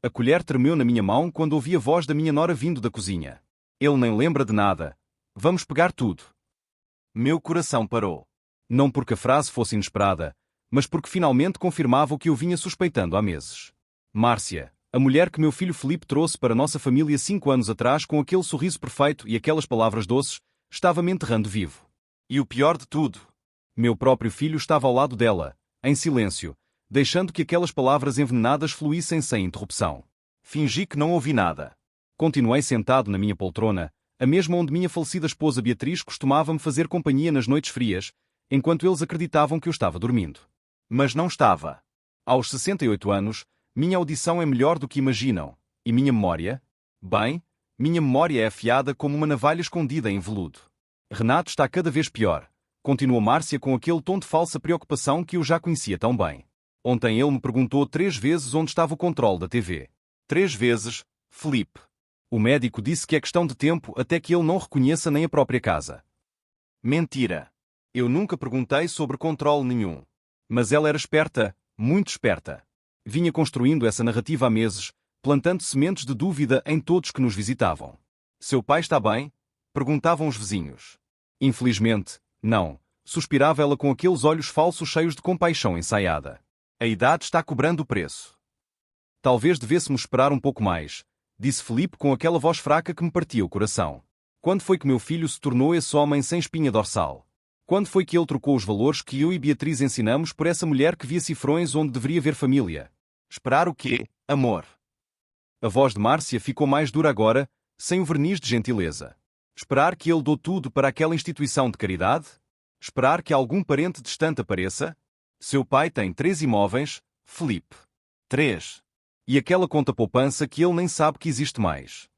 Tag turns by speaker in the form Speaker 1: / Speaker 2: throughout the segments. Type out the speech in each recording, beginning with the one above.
Speaker 1: A colher tremeu na minha mão quando ouvi a voz da minha nora vindo da cozinha. Ele nem lembra de nada. Vamos pegar tudo. Meu coração parou. Não porque a frase fosse inesperada, mas porque finalmente confirmava o que eu vinha suspeitando há meses. Márcia, a mulher que meu filho Felipe trouxe para nossa família 5 anos atrás com aquele sorriso perfeito e aquelas palavras doces, estava me enterrando vivo. E o pior de tudo, meu próprio filho estava ao lado dela, em silêncio, deixando que aquelas palavras envenenadas fluíssem sem interrupção. Fingi que não ouvi nada. Continuei sentado na minha poltrona, a mesma onde minha falecida esposa Beatriz costumava me fazer companhia nas noites frias, enquanto eles acreditavam que eu estava dormindo. Mas não estava. Aos 68 anos, minha audição é melhor do que imaginam. E minha memória? Bem, minha memória é afiada como uma navalha escondida em veludo. Renato está cada vez pior. Continuou Márcia com aquele tom de falsa preocupação que eu já conhecia tão bem. Ontem ele me perguntou 3 vezes onde estava o controle da TV. 3 vezes, Felipe. O médico disse que é questão de tempo até que ele não reconheça nem a própria casa. Mentira. Eu nunca perguntei sobre controle nenhum. Mas ela era esperta, muito esperta. Vinha construindo essa narrativa há meses, plantando sementes de dúvida em todos que nos visitavam. Seu pai está bem? Perguntavam os vizinhos. Infelizmente, não, suspirava ela com aqueles olhos falsos cheios de compaixão ensaiada. A idade está cobrando o preço. Talvez devêssemos esperar um pouco mais, disse Felipe com aquela voz fraca que me partia o coração. Quando foi que meu filho se tornou esse homem sem espinha dorsal? Quando foi que ele trocou os valores que eu e Beatriz ensinamos por essa mulher que via cifrões onde deveria haver família? Esperar o quê, amor? A voz de Márcia ficou mais dura agora, sem o verniz de gentileza. Esperar que ele dou tudo para aquela instituição de caridade? Esperar que algum parente distante apareça? Seu pai tem 3 imóveis, Felipe. 3. E aquela conta poupança que ele nem sabe que existe mais.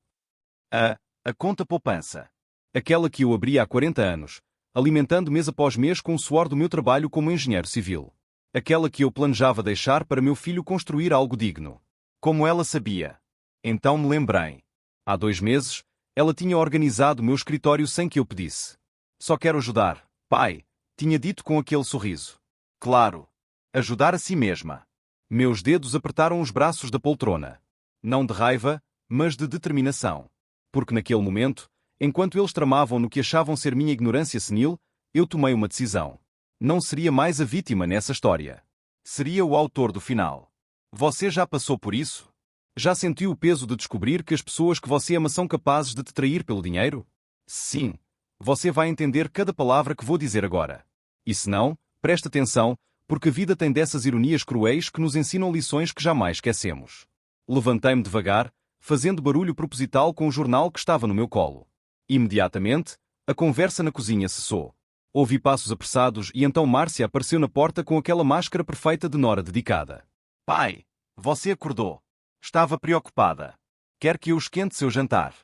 Speaker 1: A conta poupança. Aquela que eu abri há 40 anos, alimentando mês após mês com o suor do meu trabalho como engenheiro civil. Aquela que eu planejava deixar para meu filho construir algo digno. Como ela sabia? Então me lembrei. Há 2 meses, ela tinha organizado o meu escritório sem que eu pedisse. Só quero ajudar, pai, tinha dito com aquele sorriso. Claro. Ajudar a si mesma. Meus dedos apertaram os braços da poltrona. Não de raiva, mas de determinação. Porque naquele momento, enquanto eles tramavam no que achavam ser minha ignorância senil, eu tomei uma decisão. Não seria mais a vítima nessa história. Seria o autor do final. Você já passou por isso? Já sentiu o peso de descobrir que as pessoas que você ama são capazes de te trair pelo dinheiro? Sim. Você vai entender cada palavra que vou dizer agora. E se não, preste atenção, porque a vida tem dessas ironias cruéis que nos ensinam lições que jamais esquecemos. Levantei-me devagar, fazendo barulho proposital com o jornal que estava no meu colo. Imediatamente, a conversa na cozinha cessou. Ouvi passos apressados e então Márcia apareceu na porta com aquela máscara perfeita de nora dedicada. Pai, você acordou. Estava preocupada. Quer que eu esquente seu jantar?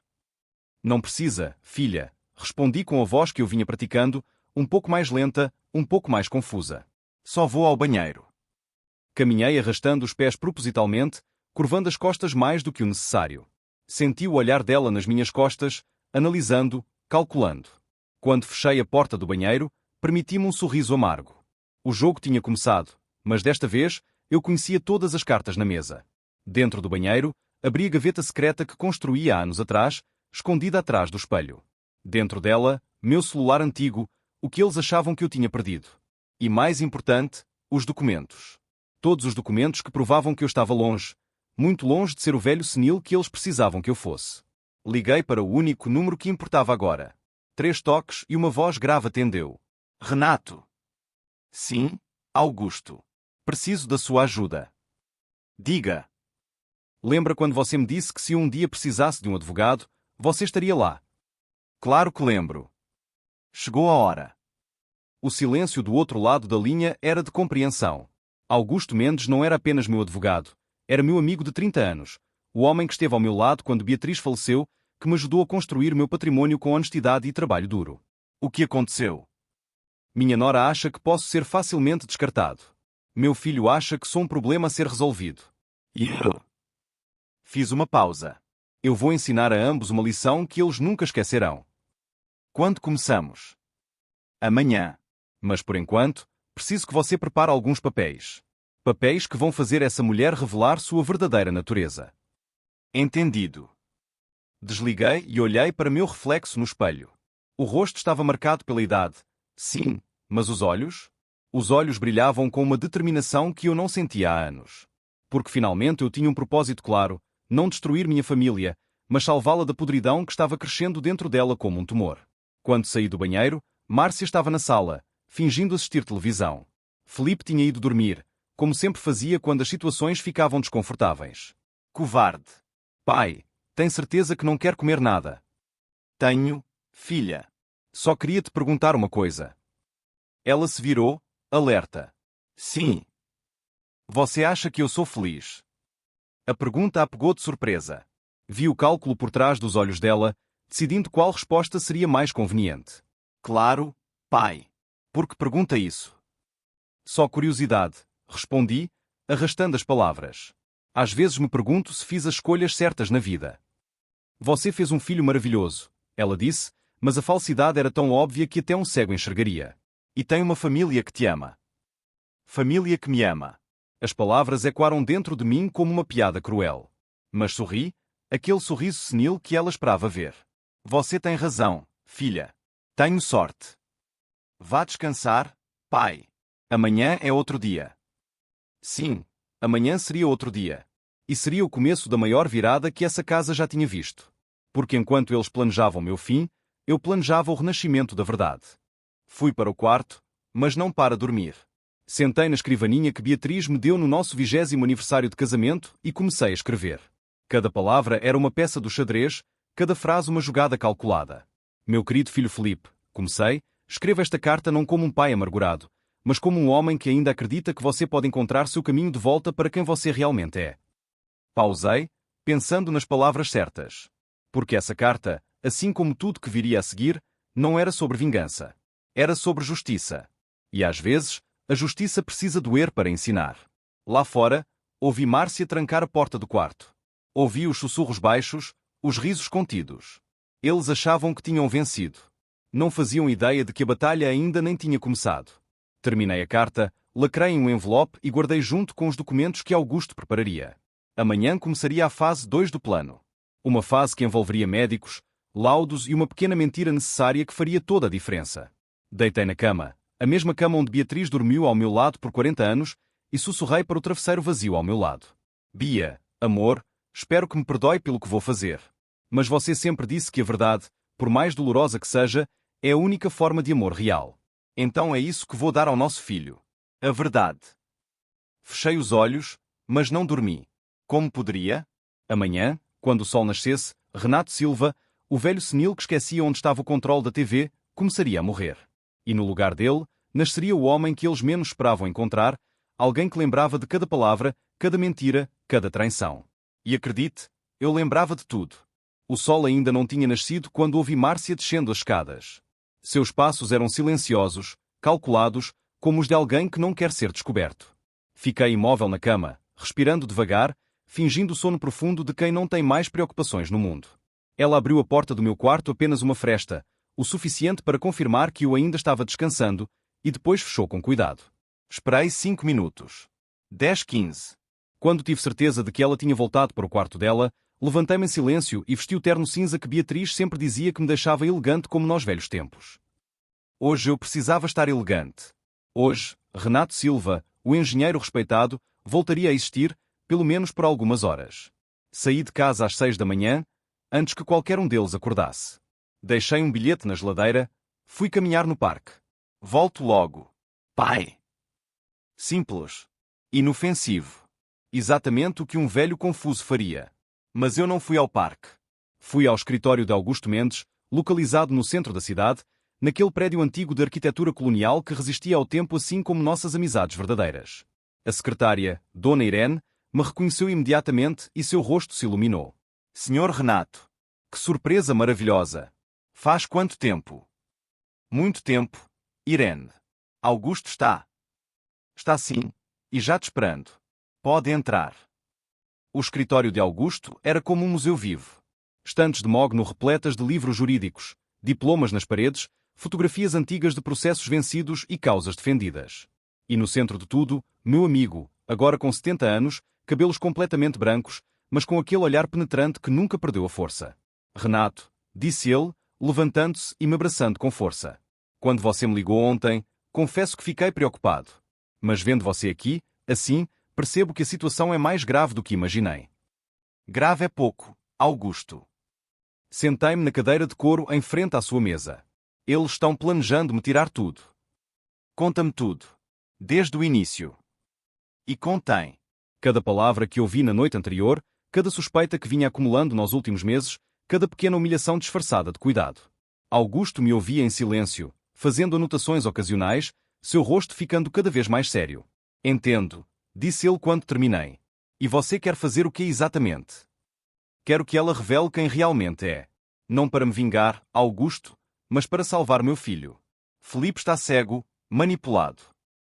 Speaker 1: Não precisa, filha, respondi com a voz que eu vinha praticando, um pouco mais lenta, um pouco mais confusa. Só vou ao banheiro. Caminhei arrastando os pés propositalmente, curvando as costas mais do que o necessário. Senti o olhar dela nas minhas costas, analisando, calculando. Quando fechei a porta do banheiro, permiti-me um sorriso amargo. O jogo tinha começado, mas desta vez eu conhecia todas as cartas na mesa. Dentro do banheiro, abri a gaveta secreta que construí há anos atrás, escondida atrás do espelho. Dentro dela, meu celular antigo, o que eles achavam que eu tinha perdido. E mais importante, os documentos. Todos os documentos que provavam que eu estava longe, muito longe de ser o velho senil que eles precisavam que eu fosse. Liguei para o único número que importava agora. 3 toques e uma voz grave atendeu. Renato. Sim, Augusto. Preciso da sua ajuda. Diga. Lembra quando você me disse que se eu um dia precisasse de um advogado, você estaria lá? Claro que lembro. Chegou a hora. O silêncio do outro lado da linha era de compreensão. Augusto Mendes não era apenas meu advogado, era meu amigo de 30 anos, o homem que esteve ao meu lado quando Beatriz faleceu, que me ajudou a construir meu patrimônio com honestidade e trabalho duro. O que aconteceu? Minha nora acha que posso ser facilmente descartado. Meu filho acha que sou um problema a ser resolvido. E eu? Fiz uma pausa. Eu vou ensinar a ambos uma lição que eles nunca esquecerão. Quando começamos? Amanhã. Mas por enquanto, preciso que você prepare alguns papéis. Papéis que vão fazer essa mulher revelar sua verdadeira natureza. Entendido. Desliguei e olhei para meu reflexo no espelho. O rosto estava marcado pela idade. Sim, mas os olhos? Os olhos brilhavam com uma determinação que eu não sentia há anos. Porque finalmente eu tinha um propósito claro, não destruir minha família, mas salvá-la da podridão que estava crescendo dentro dela como um tumor. Quando saí do banheiro, Márcia estava na sala, fingindo assistir televisão. Felipe tinha ido dormir, como sempre fazia quando as situações ficavam desconfortáveis. Covarde. Pai, tem certeza que não quer comer nada? Tenho, filha. Só queria te perguntar uma coisa. Ela se virou, alerta. Sim. Você acha que eu sou feliz? A pergunta a pegou de surpresa. Vi o cálculo por trás dos olhos dela, decidindo qual resposta seria mais conveniente. Claro, pai. Por que pergunta isso? Só curiosidade, respondi, arrastando as palavras. Às vezes me pergunto se fiz as escolhas certas na vida. Você fez um filho maravilhoso, ela disse, mas a falsidade era tão óbvia que até um cego enxergaria. E tem uma família que te ama. Família que me ama. As palavras ecoaram dentro de mim como uma piada cruel. Mas sorri, aquele sorriso senil que ela esperava ver. Você tem razão, filha. Tenho sorte. Vá descansar, pai. Amanhã é outro dia. Sim, amanhã seria outro dia. E seria o começo da maior virada que essa casa já tinha visto. Porque enquanto eles planejavam meu fim, eu planejava o renascimento da verdade. Fui para o quarto, mas não para dormir. Sentei na escrivaninha que Beatriz me deu no nosso 20º aniversário de casamento e comecei a escrever. Cada palavra era uma peça do xadrez, cada frase uma jogada calculada. Meu querido filho Felipe, comecei, escreva esta carta não como um pai amargurado, mas como um homem que ainda acredita que você pode encontrar seu caminho de volta para quem você realmente é. Pausei, pensando nas palavras certas. Porque essa carta, assim como tudo que viria a seguir, não era sobre vingança. Era sobre justiça. E às vezes, a justiça precisa doer para ensinar. Lá fora, ouvi Márcia trancar a porta do quarto. Ouvi os sussurros baixos, os risos contidos. Eles achavam que tinham vencido. Não faziam ideia de que a batalha ainda nem tinha começado. Terminei a carta, lacrei em um envelope e guardei junto com os documentos que Augusto prepararia. Amanhã começaria a fase 2 do plano. Uma fase que envolveria médicos, laudos e uma pequena mentira necessária que faria toda a diferença. Deitei na cama, a mesma cama onde Beatriz dormiu ao meu lado por 40 anos, e sussurrei para o travesseiro vazio ao meu lado. Bia, amor, espero que me perdoe pelo que vou fazer. Mas você sempre disse que a verdade, por mais dolorosa que seja, é a única forma de amor real. Então é isso que vou dar ao nosso filho. A verdade. Fechei os olhos, mas não dormi. Como poderia? Amanhã, quando o sol nascesse, Renato Silva, o velho senil que esquecia onde estava o controle da TV, começaria a morrer. E no lugar dele, nasceria o homem que eles menos esperavam encontrar, alguém que lembrava de cada palavra, cada mentira, cada traição. E acredite, eu lembrava de tudo. O sol ainda não tinha nascido quando ouvi Márcia descendo as escadas. Seus passos eram silenciosos, calculados, como os de alguém que não quer ser descoberto. Fiquei imóvel na cama, respirando devagar, fingindo o sono profundo de quem não tem mais preocupações no mundo. Ela abriu a porta do meu quarto apenas uma fresta, o suficiente para confirmar que eu ainda estava descansando, e depois fechou com cuidado. Esperei 5 minutos. 10, 15. Quando tive certeza de que ela tinha voltado para o quarto dela, levantei-me em silêncio e vesti o terno cinza que Beatriz sempre dizia que me deixava elegante como nos velhos tempos. Hoje eu precisava estar elegante. Hoje, Renato Silva, o engenheiro respeitado, voltaria a existir, pelo menos por algumas horas. Saí de casa às 6 da manhã, antes que qualquer um deles acordasse. Deixei um bilhete na geladeira, fui caminhar no parque. Volto logo. Pai. Simples. Inofensivo. Exatamente o que um velho confuso faria. Mas eu não fui ao parque. Fui ao escritório de Augusto Mendes, localizado no centro da cidade, naquele prédio antigo de arquitetura colonial que resistia ao tempo assim como nossas amizades verdadeiras. A secretária, Dona Irene, me reconheceu imediatamente e seu rosto se iluminou. Senhor Renato. Que surpresa maravilhosa. Faz quanto tempo? Muito tempo, Irene. Augusto está. Está sim, e já te esperando. Pode entrar. O escritório de Augusto era como um museu vivo. Estantes de mogno repletas de livros jurídicos, diplomas nas paredes, fotografias antigas de processos vencidos e causas defendidas. E no centro de tudo, meu amigo, agora com 70 anos, cabelos completamente brancos, mas com aquele olhar penetrante que nunca perdeu a força. Renato, disse ele, levantando-se e me abraçando com força. Quando você me ligou ontem, confesso que fiquei preocupado. Mas vendo você aqui, assim, percebo que a situação é mais grave do que imaginei. Grave é pouco, Augusto. Sentei-me na cadeira de couro em frente à sua mesa. Eles estão planejando me tirar tudo. Conta-me tudo. Desde o início. E contém. Cada palavra que ouvi na noite anterior, cada suspeita que vinha acumulando nos últimos meses, cada pequena humilhação disfarçada de cuidado. Augusto me ouvia em silêncio, fazendo anotações ocasionais, seu rosto ficando cada vez mais sério. Entendo, disse ele quando terminei. E você quer fazer o que exatamente? Quero que ela revele quem realmente é. Não para me vingar, Augusto, mas para salvar meu filho. Felipe está cego, manipulado.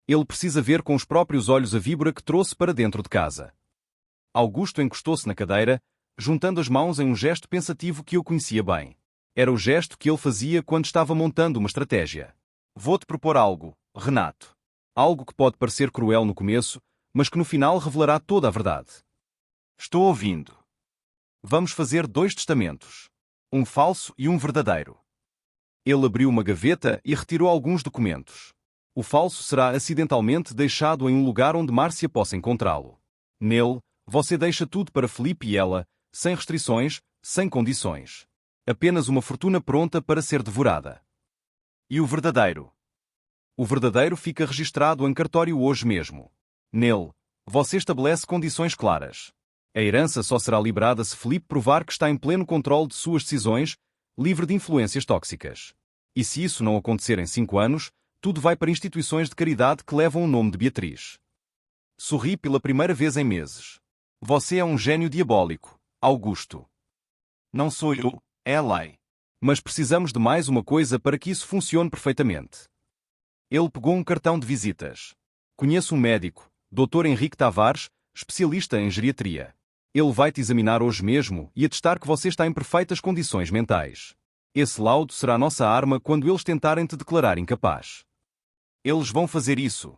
Speaker 1: Ele precisa ver com os próprios olhos a víbora que trouxe para dentro de casa. Augusto encostou-se na cadeira, juntando as mãos em um gesto pensativo que eu conhecia bem. Era o gesto que ele fazia quando estava montando uma estratégia. Vou-te propor algo, Renato. Algo que pode parecer cruel no começo, mas que no final revelará toda a verdade. Estou ouvindo. Vamos fazer 2 testamentos. Um falso e um verdadeiro. Ele abriu uma gaveta e retirou alguns documentos. O falso será acidentalmente deixado em um lugar onde Márcia possa encontrá-lo. Nele, você deixa tudo para Felipe e ela, sem restrições, sem condições. Apenas uma fortuna pronta para ser devorada. E o verdadeiro? O verdadeiro fica registrado em cartório hoje mesmo. Nele, você estabelece condições claras. A herança só será liberada se Felipe provar que está em pleno controle de suas decisões, livre de influências tóxicas. E se isso não acontecer em 5 anos, tudo vai para instituições de caridade que levam o nome de Beatriz. Sorri pela primeira vez em meses. Você é um gênio diabólico, Augusto. Não sou eu, é a lei. Mas precisamos de mais uma coisa para que isso funcione perfeitamente. Ele pegou um cartão de visitas. Conheço um médico, Dr. Henrique Tavares, especialista em geriatria. Ele vai te examinar hoje mesmo e atestar que você está em perfeitas condições mentais. Esse laudo será a nossa arma quando eles tentarem te declarar incapaz. Eles vão fazer isso.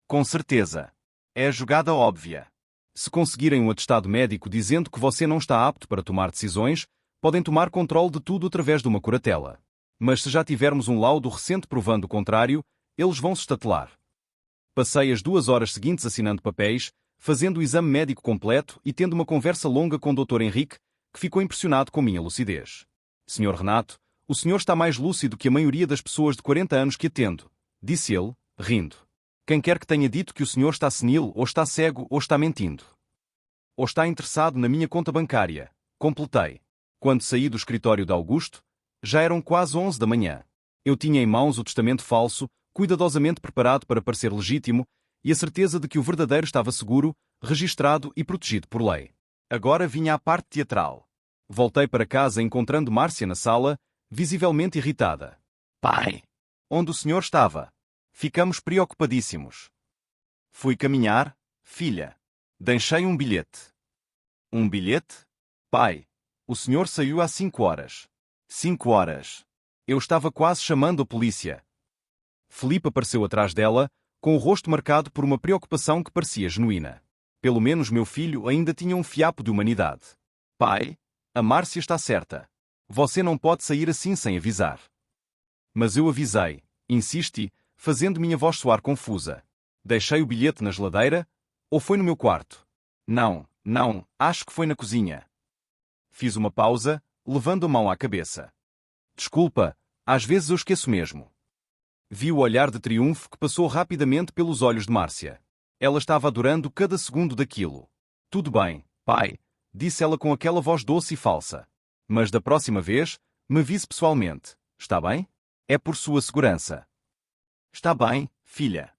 Speaker 1: Com certeza. É a jogada óbvia. Se conseguirem um atestado médico dizendo que você não está apto para tomar decisões, podem tomar controle de tudo através de uma curatela. Mas se já tivermos um laudo recente provando o contrário, eles vão se estatelar. Passei as 2 horas seguintes assinando papéis, fazendo o exame médico completo e tendo uma conversa longa com o Dr. Henrique, que ficou impressionado com minha lucidez. Sr. Renato, o senhor está mais lúcido que a maioria das pessoas de 40 anos que atendo, disse ele, rindo. Quem quer que tenha dito que o senhor está senil, ou está cego, ou está mentindo. Ou está interessado na minha conta bancária, completei. Quando saí do escritório de Augusto, já eram quase 11 da manhã. Eu tinha em mãos o testamento falso, cuidadosamente preparado para parecer legítimo, e a certeza de que o verdadeiro estava seguro, registrado e protegido por lei. Agora vinha a parte teatral. Voltei para casa encontrando Márcia na sala, visivelmente irritada. Pai! Onde o senhor estava? Ficamos preocupadíssimos. Fui caminhar, filha. Deixei um bilhete. Um bilhete? Pai, o senhor saiu há 5 horas. 5 horas. Eu estava quase chamando a polícia. Felipe apareceu atrás dela, com o rosto marcado por uma preocupação que parecia genuína. Pelo menos meu filho ainda tinha um fiapo de humanidade. Pai, a Márcia está certa. Você não pode sair assim sem avisar. Mas eu avisei, insisti, fazendo minha voz soar confusa. Deixei o bilhete na geladeira? Ou foi no meu quarto? Não, acho que foi na cozinha. Fiz uma pausa, levando a mão à cabeça. Desculpa, às vezes eu esqueço mesmo. Vi o olhar de triunfo que passou rapidamente pelos olhos de Márcia. Ela estava adorando cada segundo daquilo. Tudo bem, pai, disse ela com aquela voz doce e falsa. Mas da próxima vez, me avise pessoalmente, está bem? É por sua segurança. Está bem, filha.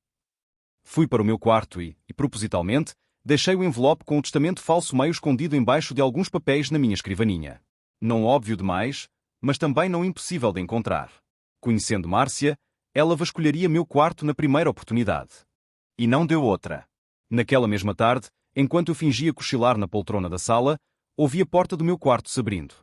Speaker 1: Fui para o meu quarto e, propositalmente, deixei o envelope com o testamento falso meio escondido embaixo de alguns papéis na minha escrivaninha. Não óbvio demais, mas também não impossível de encontrar. Conhecendo Márcia, ela vasculharia meu quarto na primeira oportunidade. E não deu outra. Naquela mesma tarde, enquanto eu fingia cochilar na poltrona da sala, ouvi a porta do meu quarto se abrindo.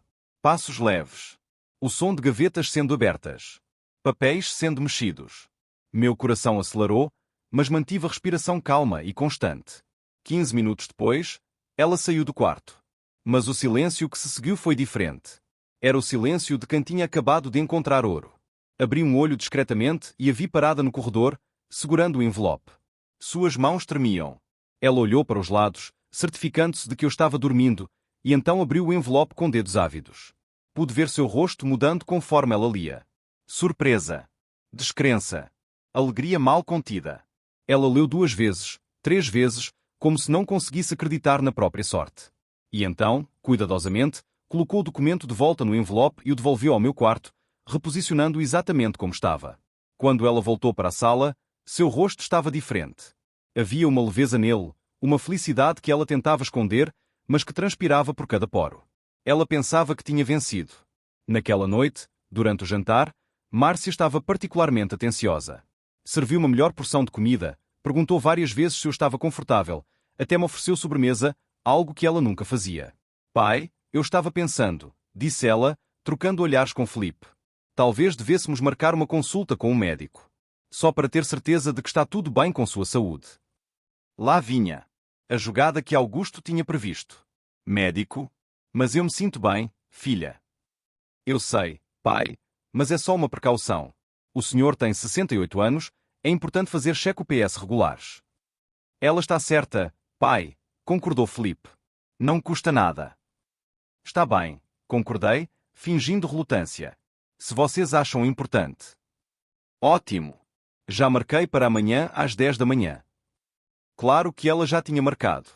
Speaker 1: Passos leves. O som de gavetas sendo abertas. Papéis sendo mexidos. Meu coração acelerou, mas mantive a respiração calma e constante. 15 minutos depois, Ela saiu do quarto. Mas o silêncio que se seguiu foi diferente. Era o silêncio de quem tinha acabado de encontrar ouro. Abri um olho discretamente e a vi parada no corredor, segurando o envelope. Suas mãos tremiam. Ela olhou para os lados, certificando-se de que eu estava dormindo, e então abriu o envelope com dedos ávidos. Pude ver seu rosto mudando conforme ela lia. Surpresa. Descrença. Alegria mal contida. Ela leu 2 vezes, 3 vezes, como se não conseguisse acreditar na própria sorte. E então, cuidadosamente, colocou o documento de volta no envelope e o devolveu ao meu quarto, reposicionando-o exatamente como estava. Quando ela voltou para a sala, seu rosto estava diferente. Havia uma leveza nele, uma felicidade que ela tentava esconder, mas que transpirava por cada poro. Ela pensava que tinha vencido. Naquela noite, durante o jantar, Márcia estava particularmente atenciosa. Serviu uma melhor porção de comida, perguntou várias vezes se eu estava confortável, até me ofereceu sobremesa, algo que ela nunca fazia. Pai, eu estava pensando, disse ela, trocando olhares com Felipe. Talvez devêssemos marcar uma consulta com um médico. Só para ter certeza de que está tudo bem com sua saúde. Lá vinha. A jogada que Augusto tinha previsto. Médico? Mas eu me sinto bem, filha. Eu sei, pai, mas é só uma precaução. O senhor tem 68 anos, é importante fazer check-ups regulares. Ela está certa, pai, concordou Felipe. Não custa nada. Está bem, concordei, fingindo relutância. Se vocês acham importante. Ótimo. Já marquei para amanhã às 10 da manhã. Claro que ela já tinha marcado.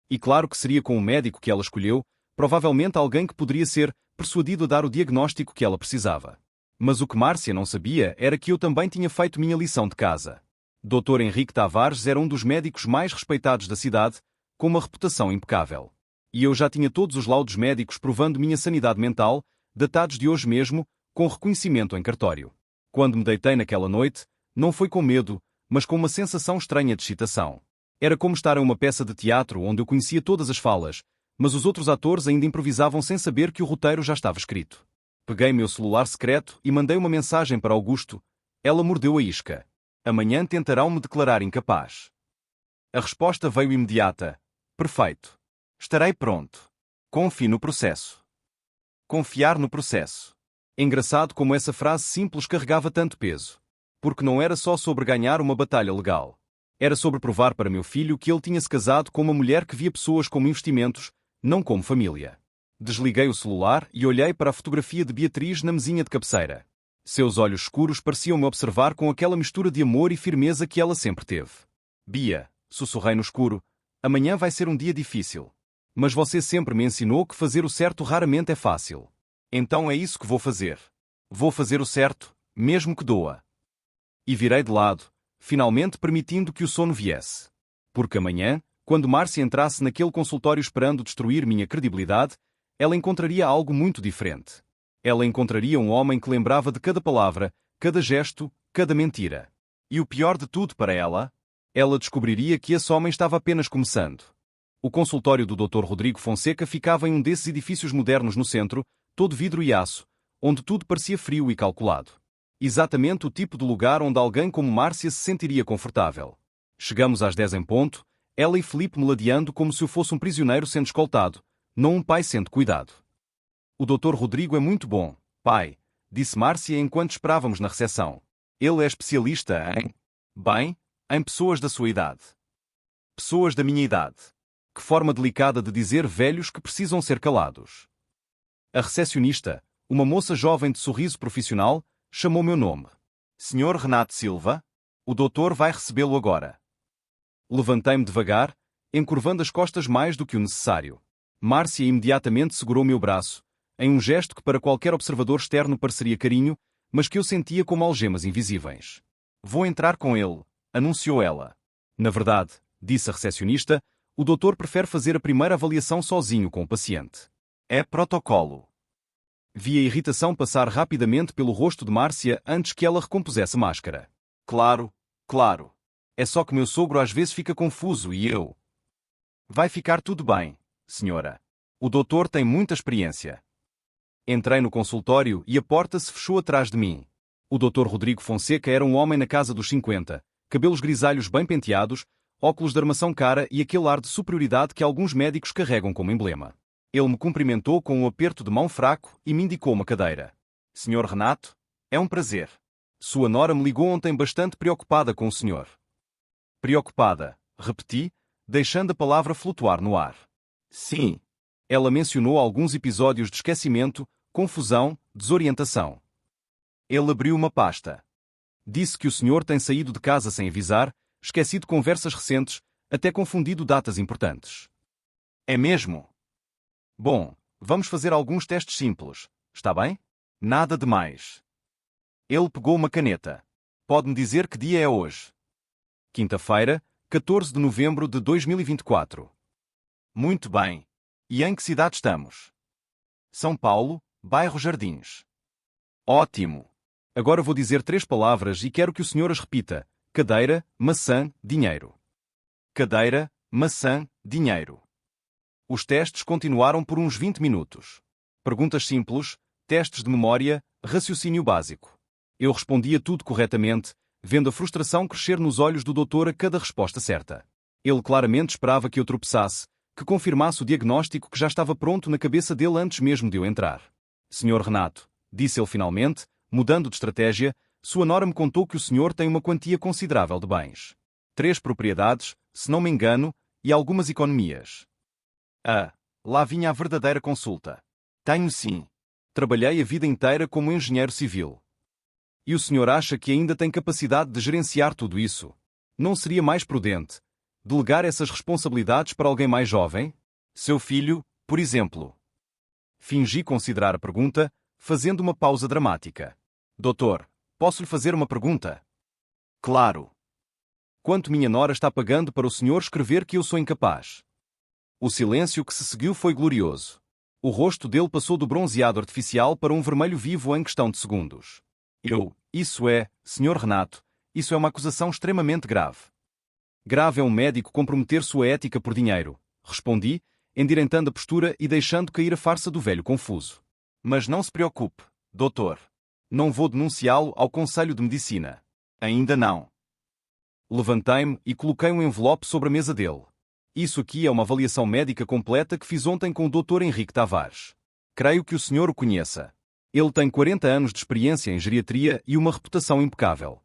Speaker 1: E claro que seria com o médico que ela escolheu, provavelmente alguém que poderia ser persuadido a dar o diagnóstico que ela precisava. Mas o que Márcia não sabia era que eu também tinha feito minha lição de casa. Dr. Henrique Tavares era um dos médicos mais respeitados da cidade, com uma reputação impecável. E eu já tinha todos os laudos médicos provando minha sanidade mental, datados de hoje mesmo, com reconhecimento em cartório. Quando me deitei naquela noite, não foi com medo, mas com uma sensação estranha de excitação. Era como estar em uma peça de teatro onde eu conhecia todas as falas, mas os outros atores ainda improvisavam sem saber que o roteiro já estava escrito. Peguei meu celular secreto e mandei uma mensagem para Augusto. Ela mordeu a isca. Amanhã tentarão me declarar incapaz. A resposta veio imediata. Perfeito. Estarei pronto. Confie no processo. Confiar no processo. Engraçado como essa frase simples carregava tanto peso. Porque não era só sobre ganhar uma batalha legal. Era sobre provar para meu filho que ele tinha se casado com uma mulher que via pessoas como investimentos, não como família. Desliguei o celular e olhei para a fotografia de Beatriz na mesinha de cabeceira. Seus olhos escuros pareciam-me observar com aquela mistura de amor e firmeza que ela sempre teve. Bia, sussurrei no escuro, amanhã vai ser um dia difícil. Mas você sempre me ensinou que fazer o certo raramente é fácil. Então é isso que vou fazer. Vou fazer o certo, mesmo que doa. E virei de lado, finalmente permitindo que o sono viesse. Porque amanhã, quando Márcia entrasse naquele consultório esperando destruir minha credibilidade, ela encontraria algo muito diferente. Ela encontraria um homem que lembrava de cada palavra, cada gesto, cada mentira. E o pior de tudo para ela descobriria que esse homem estava apenas começando. O consultório do Dr. Rodrigo Fonseca ficava em um desses edifícios modernos no centro, todo vidro e aço, onde tudo parecia frio e calculado. Exatamente o tipo de lugar onde alguém como Márcia se sentiria confortável. Chegamos às 10 em ponto, ela e Felipe me ladeando como se eu fosse um prisioneiro sendo escoltado, não um pai sendo cuidado. O Dr. Rodrigo é muito bom, pai, disse Márcia enquanto esperávamos na recepção. Ele é especialista em pessoas da sua idade. Pessoas da minha idade. Que forma delicada de dizer velhos que precisam ser calados. A recepcionista, uma moça jovem de sorriso profissional, chamou meu nome. Sr. Renato Silva? O doutor vai recebê-lo agora. Levantei-me devagar, encurvando as costas mais do que o necessário. Márcia imediatamente segurou meu braço, em um gesto que para qualquer observador externo pareceria carinho, mas que eu sentia como algemas invisíveis. Vou entrar com ele, anunciou ela. Na verdade, disse a recepcionista, o doutor prefere fazer a primeira avaliação sozinho com o paciente. É protocolo. Vi a irritação passar rapidamente pelo rosto de Márcia antes que ela recompusesse a máscara. Claro, claro. É só que meu sogro às vezes fica confuso e eu... Vai ficar tudo bem, senhora. O doutor tem muita experiência. Entrei no consultório e a porta se fechou atrás de mim. O Dr. Rodrigo Fonseca era um homem na casa dos 50, cabelos grisalhos bem penteados, óculos de armação cara e aquele ar de superioridade que alguns médicos carregam como emblema. Ele me cumprimentou com um aperto de mão fraco e me indicou uma cadeira. Senhor Renato, é um prazer. Sua nora me ligou ontem bastante preocupada com o senhor. Preocupada, repeti, deixando a palavra flutuar no ar. Sim. Ela mencionou alguns episódios de esquecimento, confusão, desorientação. Ele abriu uma pasta. Disse que o senhor tem saído de casa sem avisar, esquecido conversas recentes, até confundido datas importantes. É mesmo? Bom, vamos fazer alguns testes simples, está bem? Nada demais. Ele pegou uma caneta. Pode-me dizer que dia é hoje? Quinta-feira, 14 de novembro de 2024. Muito bem. E em que cidade estamos? São Paulo, bairro Jardins. Ótimo. Agora vou dizer 3 palavras e quero que o senhor as repita. Cadeira, maçã, dinheiro. Cadeira, maçã, dinheiro. Os testes continuaram por uns 20 minutos. Perguntas simples, testes de memória, raciocínio básico. Eu respondia tudo corretamente, vendo a frustração crescer nos olhos do doutor a cada resposta certa. Ele claramente esperava que eu tropeçasse, que confirmasse o diagnóstico que já estava pronto na cabeça dele antes mesmo de eu entrar. Senhor Renato, disse ele finalmente, mudando de estratégia, sua nora me contou que o senhor tem uma quantia considerável de bens. 3 propriedades, se não me engano, e algumas economias. Ah, lá vinha a verdadeira consulta. Tenho sim. Trabalhei a vida inteira como engenheiro civil. E o senhor acha que ainda tem capacidade de gerenciar tudo isso? Não seria mais prudente delegar essas responsabilidades para alguém mais jovem? Seu filho, por exemplo. Fingi considerar a pergunta, fazendo uma pausa dramática. Doutor, posso lhe fazer uma pergunta? Claro. Quanto minha nora está pagando para o senhor escrever que eu sou incapaz? O silêncio que se seguiu foi glorioso. O rosto dele passou do bronzeado artificial para um vermelho vivo em questão de segundos. Isso é, Sr. Renato, isso é uma acusação extremamente grave. Grave é um médico comprometer sua ética por dinheiro, respondi, endireitando a postura e deixando cair a farsa do velho confuso. Mas não se preocupe, doutor. Não vou denunciá-lo ao Conselho de Medicina. Ainda não. Levantei-me e coloquei um envelope sobre a mesa dele. Isso aqui é uma avaliação médica completa que fiz ontem com o Dr. Henrique Tavares. Creio que o senhor o conheça. Ele tem 40 anos de experiência em geriatria e uma reputação impecável.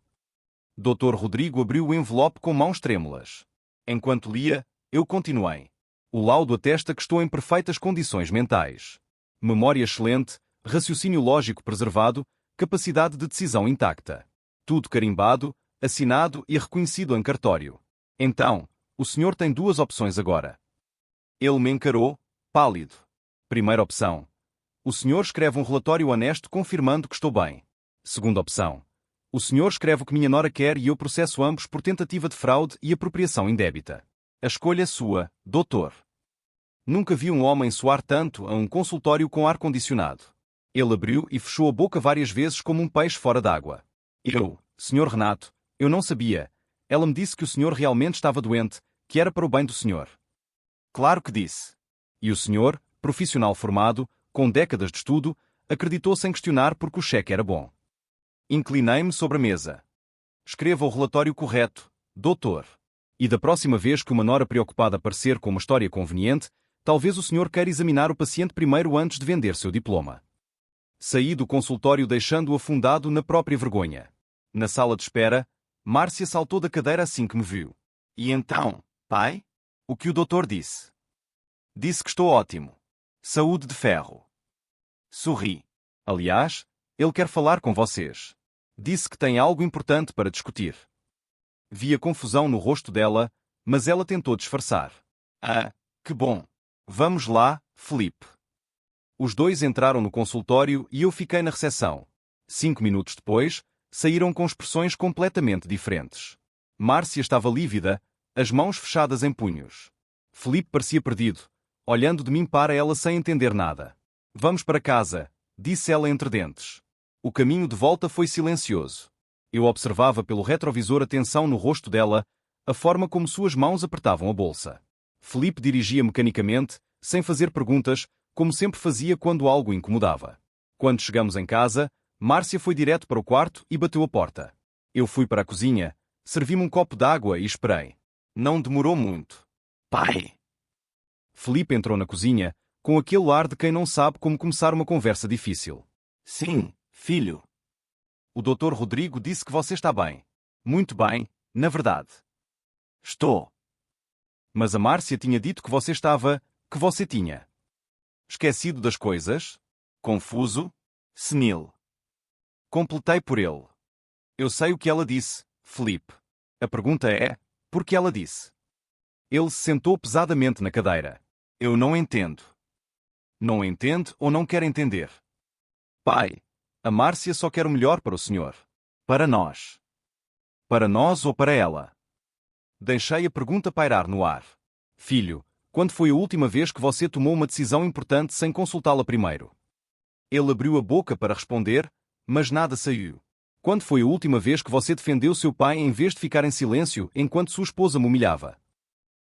Speaker 1: Dr. Rodrigo abriu o envelope com mãos trêmulas. Enquanto lia, eu continuei. O laudo atesta que estou em perfeitas condições mentais. Memória excelente, raciocínio lógico preservado, capacidade de decisão intacta. Tudo carimbado, assinado e reconhecido em cartório. Então, o senhor tem 2 opções agora. Ele me encarou, pálido. Primeira opção. O senhor escreve um relatório honesto confirmando que estou bem. Segunda opção. O senhor escreve o que minha nora quer e eu processo ambos por tentativa de fraude e apropriação indébita. A escolha é sua, doutor. Nunca vi um homem suar tanto a um consultório com ar-condicionado. Ele abriu e fechou a boca várias vezes como um peixe fora d'água. Senhor Renato, eu não sabia. Ela me disse que o senhor realmente estava doente, que era para o bem do senhor. Claro que disse. E o senhor, profissional formado, com décadas de estudo, acreditou sem questionar porque o cheque era bom. Inclinei-me sobre a mesa. Escreva o relatório correto, doutor. E da próxima vez que uma nora preocupada aparecer com uma história conveniente, talvez o senhor queira examinar o paciente primeiro antes de vender seu diploma. Saí do consultório deixando-o afundado na própria vergonha. Na sala de espera, Márcia saltou da cadeira assim que me viu. E então, pai? O que o doutor disse? Disse que estou ótimo. Saúde de ferro. Sorri. Aliás, ele quer falar com vocês. Disse que tem algo importante para discutir. Vi a confusão no rosto dela, mas ela tentou disfarçar. Ah, que bom. Vamos lá, Felipe. Os dois entraram no consultório e eu fiquei na recepção. 5 minutos depois, saíram com expressões completamente diferentes. Márcia estava lívida, as mãos fechadas em punhos. Felipe parecia perdido, olhando de mim para ela sem entender nada. Vamos para casa, disse ela entre dentes. O caminho de volta foi silencioso. Eu observava pelo retrovisor a tensão no rosto dela, a forma como suas mãos apertavam a bolsa. Felipe dirigia mecanicamente, sem fazer perguntas, como sempre fazia quando algo incomodava. Quando chegamos em casa, Márcia foi direto para o quarto e bateu a porta. Eu fui para a cozinha, servi-me um copo d'água e esperei. Não demorou muito. Pai! Felipe entrou na cozinha, com aquele ar de quem não sabe como começar uma conversa difícil. Sim, filho. O Dr. Rodrigo disse que você está bem. Muito bem, na verdade. Estou. Mas a Márcia tinha dito que você estava... que você tinha... esquecido das coisas? Confuso? Senil. Completei por ele. Eu sei o que ela disse, Felipe. A pergunta é, por que ela disse? Ele se sentou pesadamente na cadeira. Eu não entendo. Não entende ou não quer entender? Pai, a Márcia só quer o melhor para o senhor. Para nós. Para nós ou para ela? Deixei a pergunta pairar no ar. Filho, quando foi a última vez que você tomou uma decisão importante sem consultá-la primeiro? Ele abriu a boca para responder, mas nada saiu. Quando foi a última vez que você defendeu seu pai em vez de ficar em silêncio enquanto sua esposa me humilhava?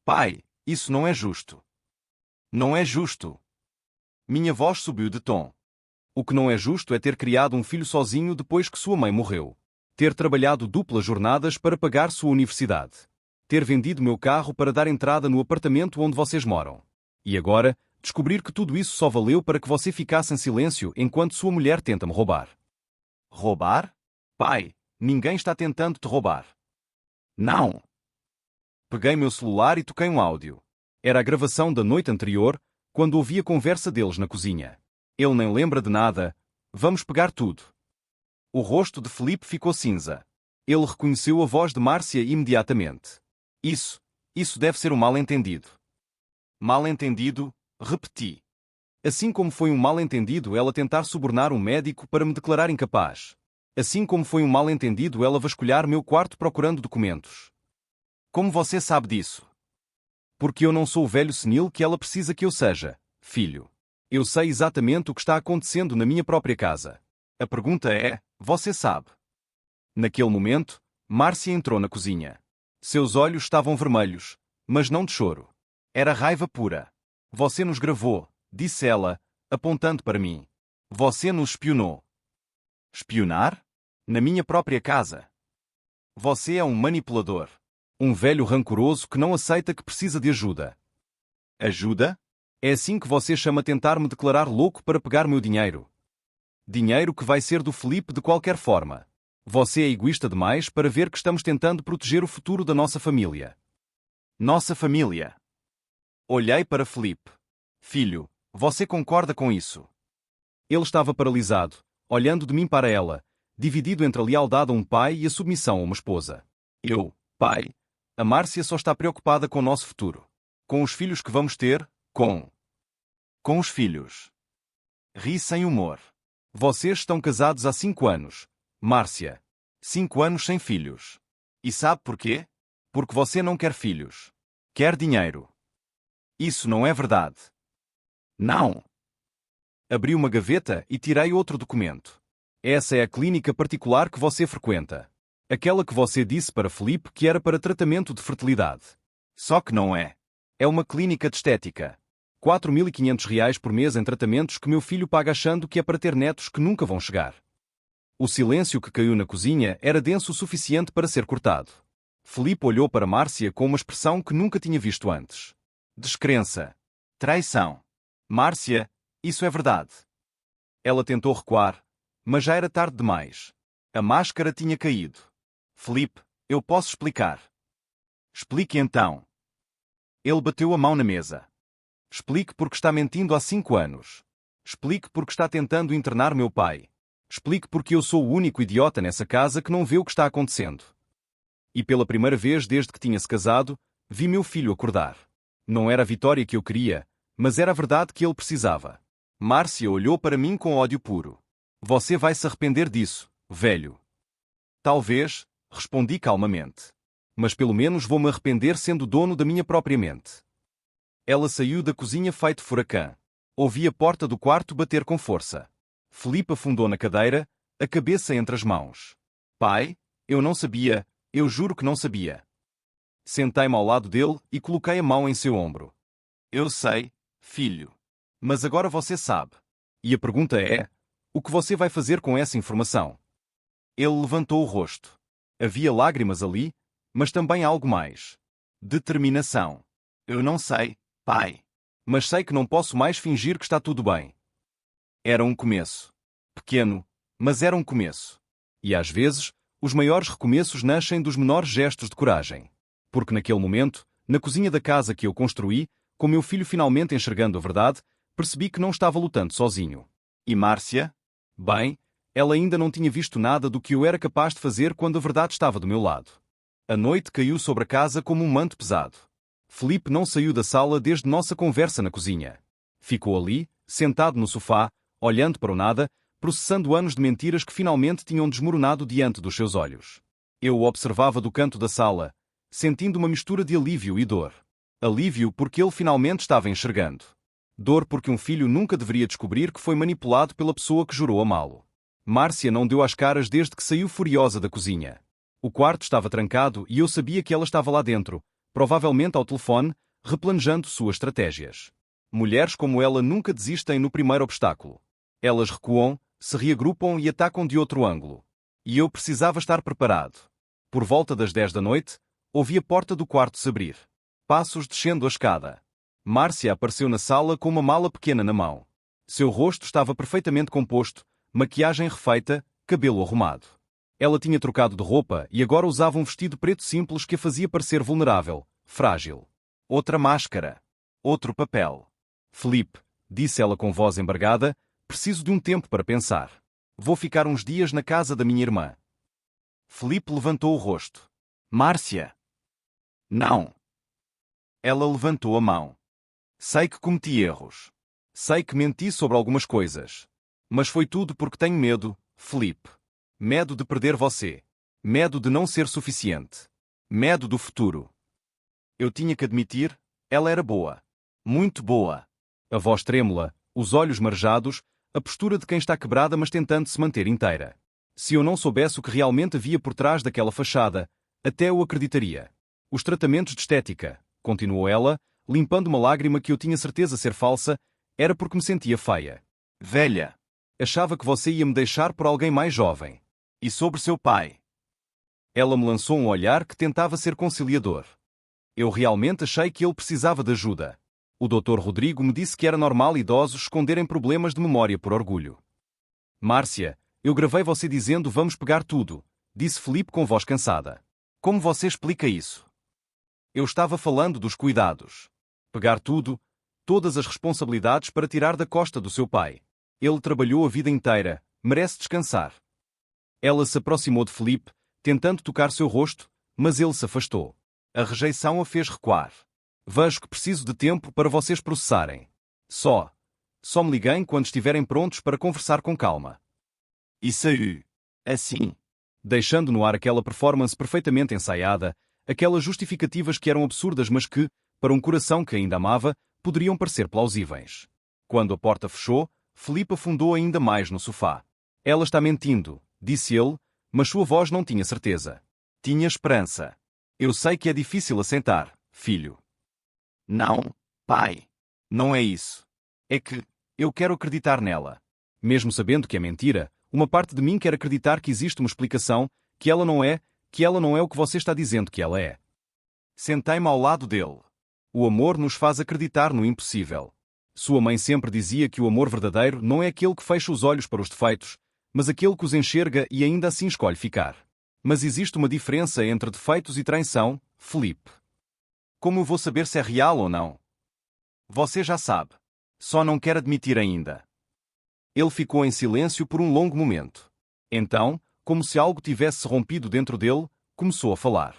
Speaker 1: Pai, isso não é justo. Não é justo. Minha voz subiu de tom. O que não é justo é ter criado um filho sozinho depois que sua mãe morreu. Ter trabalhado duplas jornadas para pagar sua universidade. Ter vendido meu carro para dar entrada no apartamento onde vocês moram. E agora, descobrir que tudo isso só valeu para que você ficasse em silêncio enquanto sua mulher tenta me roubar. Roubar? Pai, ninguém está tentando te roubar. Não. Peguei meu celular e toquei um áudio. Era a gravação da noite anterior, quando ouvi a conversa deles na cozinha. Ele nem lembra de nada. Vamos pegar tudo. O rosto de Felipe ficou cinza. Ele reconheceu a voz de Márcia imediatamente. Isso deve ser um mal-entendido. Mal-entendido, repeti. Assim como foi um mal-entendido ela tentar subornar um médico para me declarar incapaz. Assim como foi um mal-entendido ela vasculhar meu quarto procurando documentos. Como você sabe disso? Porque eu não sou o velho senil que ela precisa que eu seja, filho. Eu sei exatamente o que está acontecendo na minha própria casa. A pergunta é, você sabe? Naquele momento, Márcia entrou na cozinha. Seus olhos estavam vermelhos, mas não de choro. Era raiva pura. Você nos gravou, disse ela, apontando para mim. Você nos espionou. Espionar? Na minha própria casa. Você é um manipulador. Um velho rancoroso que não aceita que precisa de ajuda. Ajuda? É assim que você chama tentar me declarar louco para pegar meu dinheiro. Dinheiro que vai ser do Felipe de qualquer forma. Você é egoísta demais para ver que estamos tentando proteger o futuro da nossa família. Nossa família. Olhei para Felipe. Filho, você concorda com isso? Ele estava paralisado, olhando de mim para ela, dividido entre a lealdade a um pai e a submissão a uma esposa. Pai, a Márcia só está preocupada com o nosso futuro. Com os filhos que vamos ter, com os filhos. Ri sem humor. Vocês estão casados há 5 anos, Márcia. 5 anos sem filhos. E sabe porquê? Porque você não quer filhos. Quer dinheiro. Isso não é verdade. Não. Abri uma gaveta e tirei outro documento. Essa é a clínica particular que você frequenta. Aquela que você disse para Felipe que era para tratamento de fertilidade. Só que não é. É uma clínica de estética. R$ 4.500 por mês em tratamentos que meu filho paga achando que é para ter netos que nunca vão chegar. O silêncio que caiu na cozinha era denso o suficiente para ser cortado. Felipe olhou para Márcia com uma expressão que nunca tinha visto antes. Descrença. Traição. Márcia, isso é verdade. Ela tentou recuar, mas já era tarde demais. A máscara tinha caído. Felipe, eu posso explicar. Explique então. Ele bateu a mão na mesa. Explique porque está mentindo há 5 anos. Explique porque está tentando internar meu pai. Explique porque eu sou o único idiota nessa casa que não vê o que está acontecendo. E pela primeira vez desde que tinha-se casado, vi meu filho acordar. Não era a vitória que eu queria, mas era a verdade que ele precisava. Márcia olhou para mim com ódio puro. Você vai se arrepender disso, velho. Talvez, respondi calmamente. Mas pelo menos vou me arrepender sendo dono da minha própria mente. Ela saiu da cozinha feito furacão. Ouvi a porta do quarto bater com força. Felipe afundou na cadeira, a cabeça entre as mãos. Pai, eu não sabia, eu juro que não sabia. Sentei-me ao lado dele e coloquei a mão em seu ombro. Eu sei, filho. Mas agora você sabe. E a pergunta é, o que você vai fazer com essa informação? Ele levantou o rosto. Havia lágrimas ali, mas também algo mais. Determinação. Eu não sei, pai. Mas sei que não posso mais fingir que está tudo bem. Era um começo. Pequeno, mas era um começo. E às vezes, os maiores recomeços nascem dos menores gestos de coragem. Porque naquele momento, na cozinha da casa que eu construí, com meu filho finalmente enxergando a verdade, percebi que não estava lutando sozinho. E Márcia? Bem, ela ainda não tinha visto nada do que eu era capaz de fazer quando a verdade estava do meu lado. A noite caiu sobre a casa como um manto pesado. Felipe não saiu da sala desde nossa conversa na cozinha. Ficou ali, sentado no sofá, olhando para o nada, processando anos de mentiras que finalmente tinham desmoronado diante dos seus olhos. Eu o observava do canto da sala, sentindo uma mistura de alívio e dor. Alívio porque ele finalmente estava enxergando. Dor porque um filho nunca deveria descobrir que foi manipulado pela pessoa que jurou amá-lo. Márcia não deu as caras desde que saiu furiosa da cozinha. O quarto estava trancado e eu sabia que ela estava lá dentro, provavelmente ao telefone, replanejando suas estratégias. Mulheres como ela nunca desistem no primeiro obstáculo. Elas recuam, se reagrupam e atacam de outro ângulo. E eu precisava estar preparado. Por volta das 10 da noite, ouvi a porta do quarto se abrir. Passos descendo a escada. Márcia apareceu na sala com uma mala pequena na mão. Seu rosto estava perfeitamente composto, maquiagem refeita, cabelo arrumado. Ela tinha trocado de roupa e agora usava um vestido preto simples que a fazia parecer vulnerável, frágil. Outra máscara. Outro papel. Felipe, disse ela com voz embargada, preciso de um tempo para pensar. Vou ficar uns dias na casa da minha irmã. Felipe levantou o rosto. Márcia. Não. Ela levantou a mão. Sei que cometi erros. Sei que menti sobre algumas coisas. Mas foi tudo porque tenho medo, Felipe. Medo de perder você. Medo de não ser suficiente. Medo do futuro. Eu tinha que admitir, ela era boa. Muito boa. A voz trêmula, os olhos marejados, a postura de quem está quebrada mas tentando se manter inteira. Se eu não soubesse o que realmente havia por trás daquela fachada, até eu acreditaria. Os tratamentos de estética, continuou ela, limpando uma lágrima que eu tinha certeza ser falsa, era porque me sentia feia. Velha. Achava que você ia me deixar por alguém mais jovem. E sobre seu pai? Ela me lançou um olhar que tentava ser conciliador. Eu realmente achei que ele precisava de ajuda. O Dr. Rodrigo me disse que era normal idosos esconderem problemas de memória por orgulho. Márcia, eu gravei você dizendo vamos pegar tudo, disse Felipe com voz cansada. Como você explica isso? Eu estava falando dos cuidados. Pegar tudo, todas as responsabilidades para tirar da costa do seu pai. Ele trabalhou a vida inteira, merece descansar. Ela se aproximou de Felipe, tentando tocar seu rosto, mas ele se afastou. A rejeição a fez recuar. Vejo que preciso de tempo para vocês processarem. Só me liguem quando estiverem prontos para conversar com calma. E saiu. Assim. Deixando no ar aquela performance perfeitamente ensaiada, aquelas justificativas que eram absurdas mas que, para um coração que ainda amava, poderiam parecer plausíveis. Quando a porta fechou, Felipe afundou ainda mais no sofá. Ela está mentindo, disse ele, mas sua voz não tinha certeza. Tinha esperança. Eu sei que é difícil aceitar, filho. Não, pai. Não é isso. É que eu quero acreditar nela. Mesmo sabendo que é mentira, uma parte de mim quer acreditar que existe uma explicação, que ela não é o que você está dizendo que ela é. Sentei-me ao lado dele. O amor nos faz acreditar no impossível. Sua mãe sempre dizia que o amor verdadeiro não é aquele que fecha os olhos para os defeitos, mas aquele que os enxerga e ainda assim escolhe ficar. Mas existe uma diferença entre defeitos e traição, Felipe. Como eu vou saber se é real ou não? Você já sabe. Só não quer admitir ainda. Ele ficou em silêncio por um longo momento. Então, como se algo tivesse rompido dentro dele, começou a falar.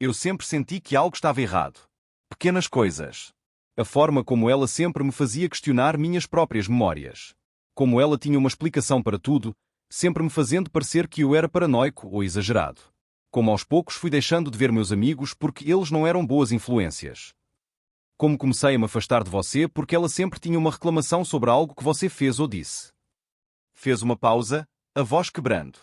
Speaker 1: Eu sempre senti que algo estava errado. Pequenas coisas. A forma como ela sempre me fazia questionar minhas próprias memórias. Como ela tinha uma explicação para tudo, sempre me fazendo parecer que eu era paranoico ou exagerado. Como aos poucos fui deixando de ver meus amigos porque eles não eram boas influências. Como comecei a me afastar de você porque ela sempre tinha uma reclamação sobre algo que você fez ou disse. Fez uma pausa, a voz quebrando.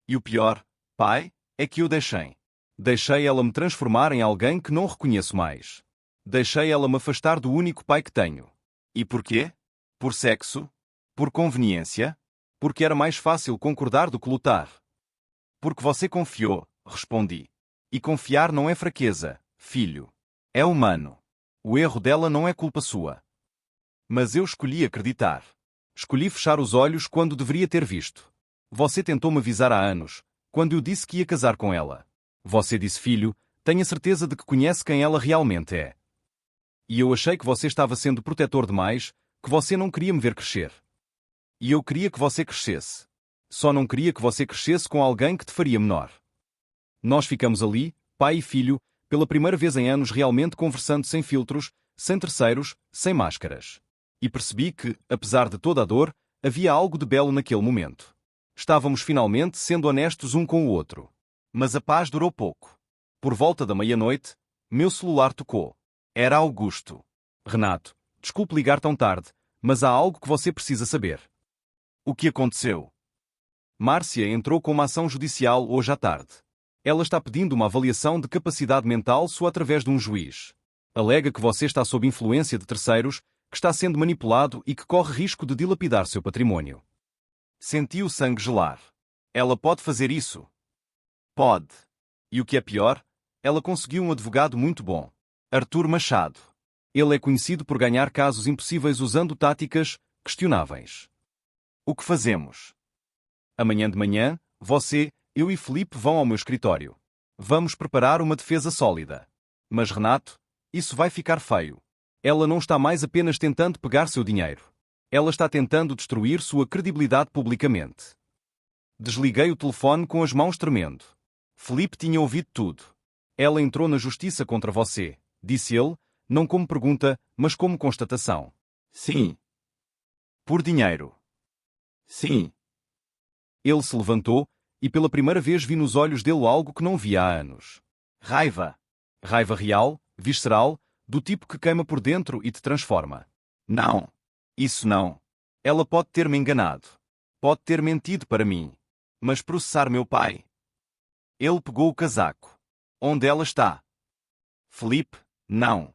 Speaker 1: E o pior, pai, é que eu deixei. Deixei ela me transformar em alguém que não reconheço mais. Deixei ela me afastar do único pai que tenho. E por quê? Por sexo? Por conveniência? Porque era mais fácil concordar do que lutar. Porque você confiou, respondi. E confiar não é fraqueza, filho. É humano. O erro dela não é culpa sua. Mas eu escolhi acreditar. Escolhi fechar os olhos quando deveria ter visto. Você tentou-me avisar há anos, quando eu disse que ia casar com ela. Você disse, filho, tenha certeza de que conhece quem ela realmente é. E eu achei que você estava sendo protetor demais, que você não queria me ver crescer. E eu queria que você crescesse. Só não queria que você crescesse com alguém que te faria menor. Nós ficamos ali, pai e filho, pela primeira vez em anos realmente conversando sem filtros, sem terceiros, sem máscaras. E percebi que, apesar de toda a dor, havia algo de belo naquele momento. Estávamos finalmente sendo honestos um com o outro. Mas a paz durou pouco. Por volta da meia-noite, meu celular tocou. Era Augusto. Renato, desculpe ligar tão tarde, mas há algo que você precisa saber. O que aconteceu? Márcia entrou com uma ação judicial hoje à tarde. Ela está pedindo uma avaliação de capacidade mental só através de um juiz. Alega que você está sob influência de terceiros, que está sendo manipulado e que corre risco de dilapidar seu patrimônio. Senti o sangue gelar. Ela pode fazer isso? Pode. E o que é pior, ela conseguiu um advogado muito bom. Arthur Machado. Ele é conhecido por ganhar casos impossíveis usando táticas questionáveis. O que fazemos? Amanhã de manhã, você, eu e Felipe vão ao meu escritório. Vamos preparar uma defesa sólida. Mas Renato, isso vai ficar feio. Ela não está mais apenas tentando pegar seu dinheiro. Ela está tentando destruir sua credibilidade publicamente. Desliguei o telefone com as mãos tremendo. Felipe tinha ouvido tudo. Ela entrou na justiça contra você, disse ele, não como pergunta, mas como constatação. Sim. Por dinheiro. Sim. Ele se levantou, e pela primeira vez vi nos olhos dele algo que não via há anos. Raiva. Raiva real, visceral, do tipo que queima por dentro e te transforma. Não. Isso não. Ela pode ter-me enganado. Pode ter mentido para mim. Mas processar meu pai. Ele pegou o casaco. Onde ela está? Felipe, não.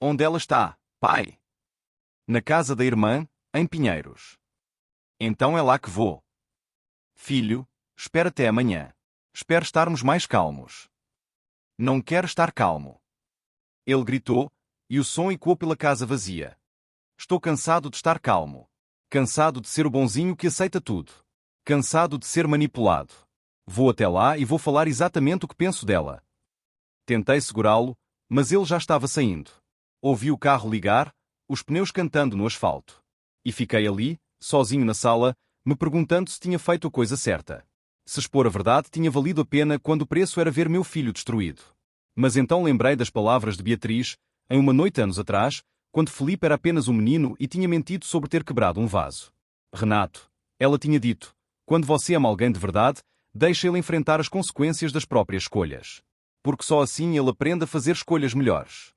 Speaker 1: Onde ela está, pai? Na casa da irmã, em Pinheiros. Então é lá que vou. Filho, espera até amanhã. Espero estarmos mais calmos. Não quero estar calmo. Ele gritou, e o som ecoou pela casa vazia. Estou cansado de estar calmo. Cansado de ser o bonzinho que aceita tudo. Cansado de ser manipulado. Vou até lá e vou falar exatamente o que penso dela. Tentei segurá-lo, mas ele já estava saindo. Ouvi o carro ligar, os pneus cantando no asfalto. E fiquei ali, sozinho na sala, me perguntando se tinha feito a coisa certa. Se expor a verdade tinha valido a pena quando o preço era ver meu filho destruído. Mas então lembrei das palavras de Beatriz, em uma noite anos atrás, quando Felipe era apenas um menino e tinha mentido sobre ter quebrado um vaso. Renato, ela tinha dito, quando você ama alguém de verdade, deixa ele enfrentar as consequências das próprias escolhas. Porque só assim ele aprende a fazer escolhas melhores.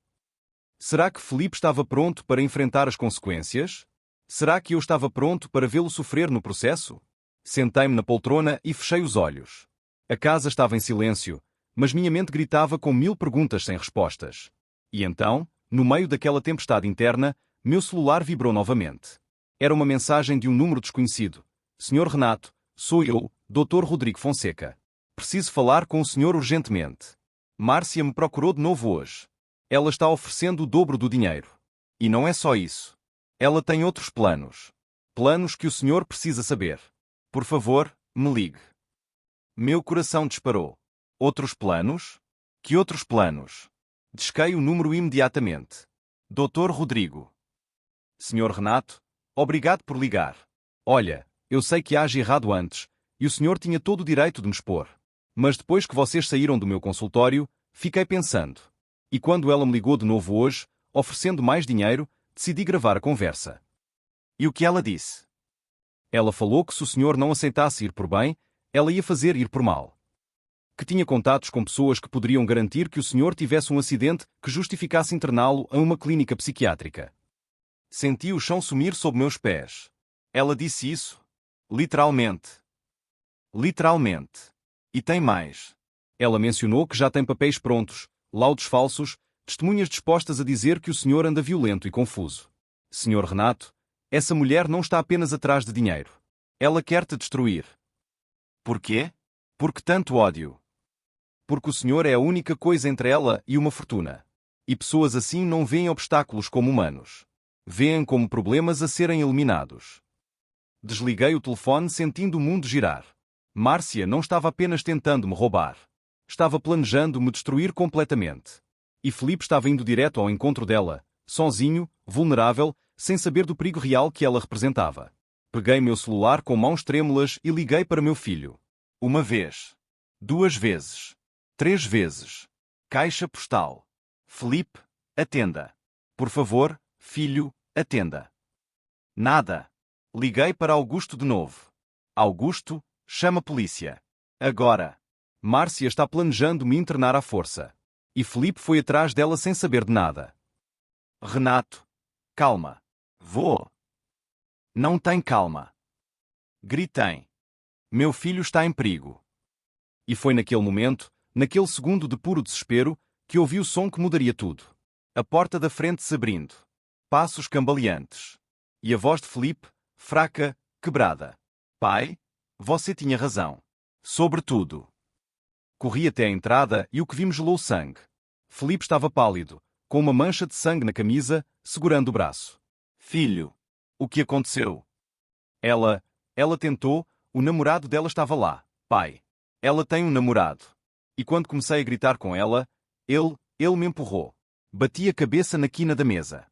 Speaker 1: Será que Felipe estava pronto para enfrentar as consequências? Será que eu estava pronto para vê-lo sofrer no processo? Sentei-me na poltrona e fechei os olhos. A casa estava em silêncio, mas minha mente gritava com 1000 perguntas sem respostas. E então, no meio daquela tempestade interna, meu celular vibrou novamente. Era uma mensagem de um número desconhecido. Senhor Renato, sou eu, Dr. Rodrigo Fonseca. Preciso falar com o senhor urgentemente. Márcia me procurou de novo hoje. Ela está oferecendo o dobro do dinheiro. E não é só isso. Ela tem outros planos. Planos que o senhor precisa saber. Por favor, me ligue. Meu coração disparou. Outros planos? Que outros planos? Disquei o número imediatamente. Dr. Rodrigo. Senhor Renato, obrigado por ligar. Olha, eu sei que agi errado antes, e o senhor tinha todo o direito de me expor. Mas depois que vocês saíram do meu consultório, fiquei pensando. E quando ela me ligou de novo hoje, oferecendo mais dinheiro, decidi gravar a conversa. E o que ela disse? Ela falou que se o senhor não aceitasse ir por bem, ela ia fazer ir por mal. Que tinha contatos com pessoas que poderiam garantir que o senhor tivesse um acidente que justificasse interná-lo a uma clínica psiquiátrica. Senti o chão sumir sob meus pés. Ela disse isso? Literalmente. Literalmente. E tem mais. Ela mencionou que já tem papéis prontos, laudos falsos, testemunhas dispostas a dizer que o senhor anda violento e confuso. Senhor Renato, essa mulher não está apenas atrás de dinheiro. Ela quer te destruir. Por quê? Porque tanto ódio. Porque o senhor é a única coisa entre ela e uma fortuna. E pessoas assim não veem obstáculos como humanos. Veem como problemas a serem eliminados. Desliguei o telefone sentindo o mundo girar. Márcia não estava apenas tentando me roubar. Estava planejando me destruir completamente. E Felipe estava indo direto ao encontro dela, sozinho, vulnerável, sem saber do perigo real que ela representava. Peguei meu celular com mãos trêmulas e liguei para meu filho. 1 vez. 2 vezes. 3 vezes. Caixa postal. Felipe, atenda. Por favor, filho, atenda. Nada. Liguei para Augusto de novo. Augusto, chama a polícia. Agora. Márcia está planejando me internar à força. E Felipe foi atrás dela sem saber de nada. Renato. Calma. Vou. Não tem calma. Gritei. Meu filho está em perigo. E foi naquele momento, naquele segundo de puro desespero, que ouvi o som que mudaria tudo. A porta da frente se abrindo. Passos cambaleantes. E a voz de Felipe, fraca, quebrada. Pai, você tinha razão. Sobretudo. Corri até a entrada e o que vi me gelou o sangue. Felipe estava pálido, com uma mancha de sangue na camisa, segurando o braço. Filho, o que aconteceu? Ela tentou, o namorado dela estava lá. Pai, ela tem um namorado. E quando comecei a gritar com ela, ele me empurrou. Bati a cabeça na quina da mesa.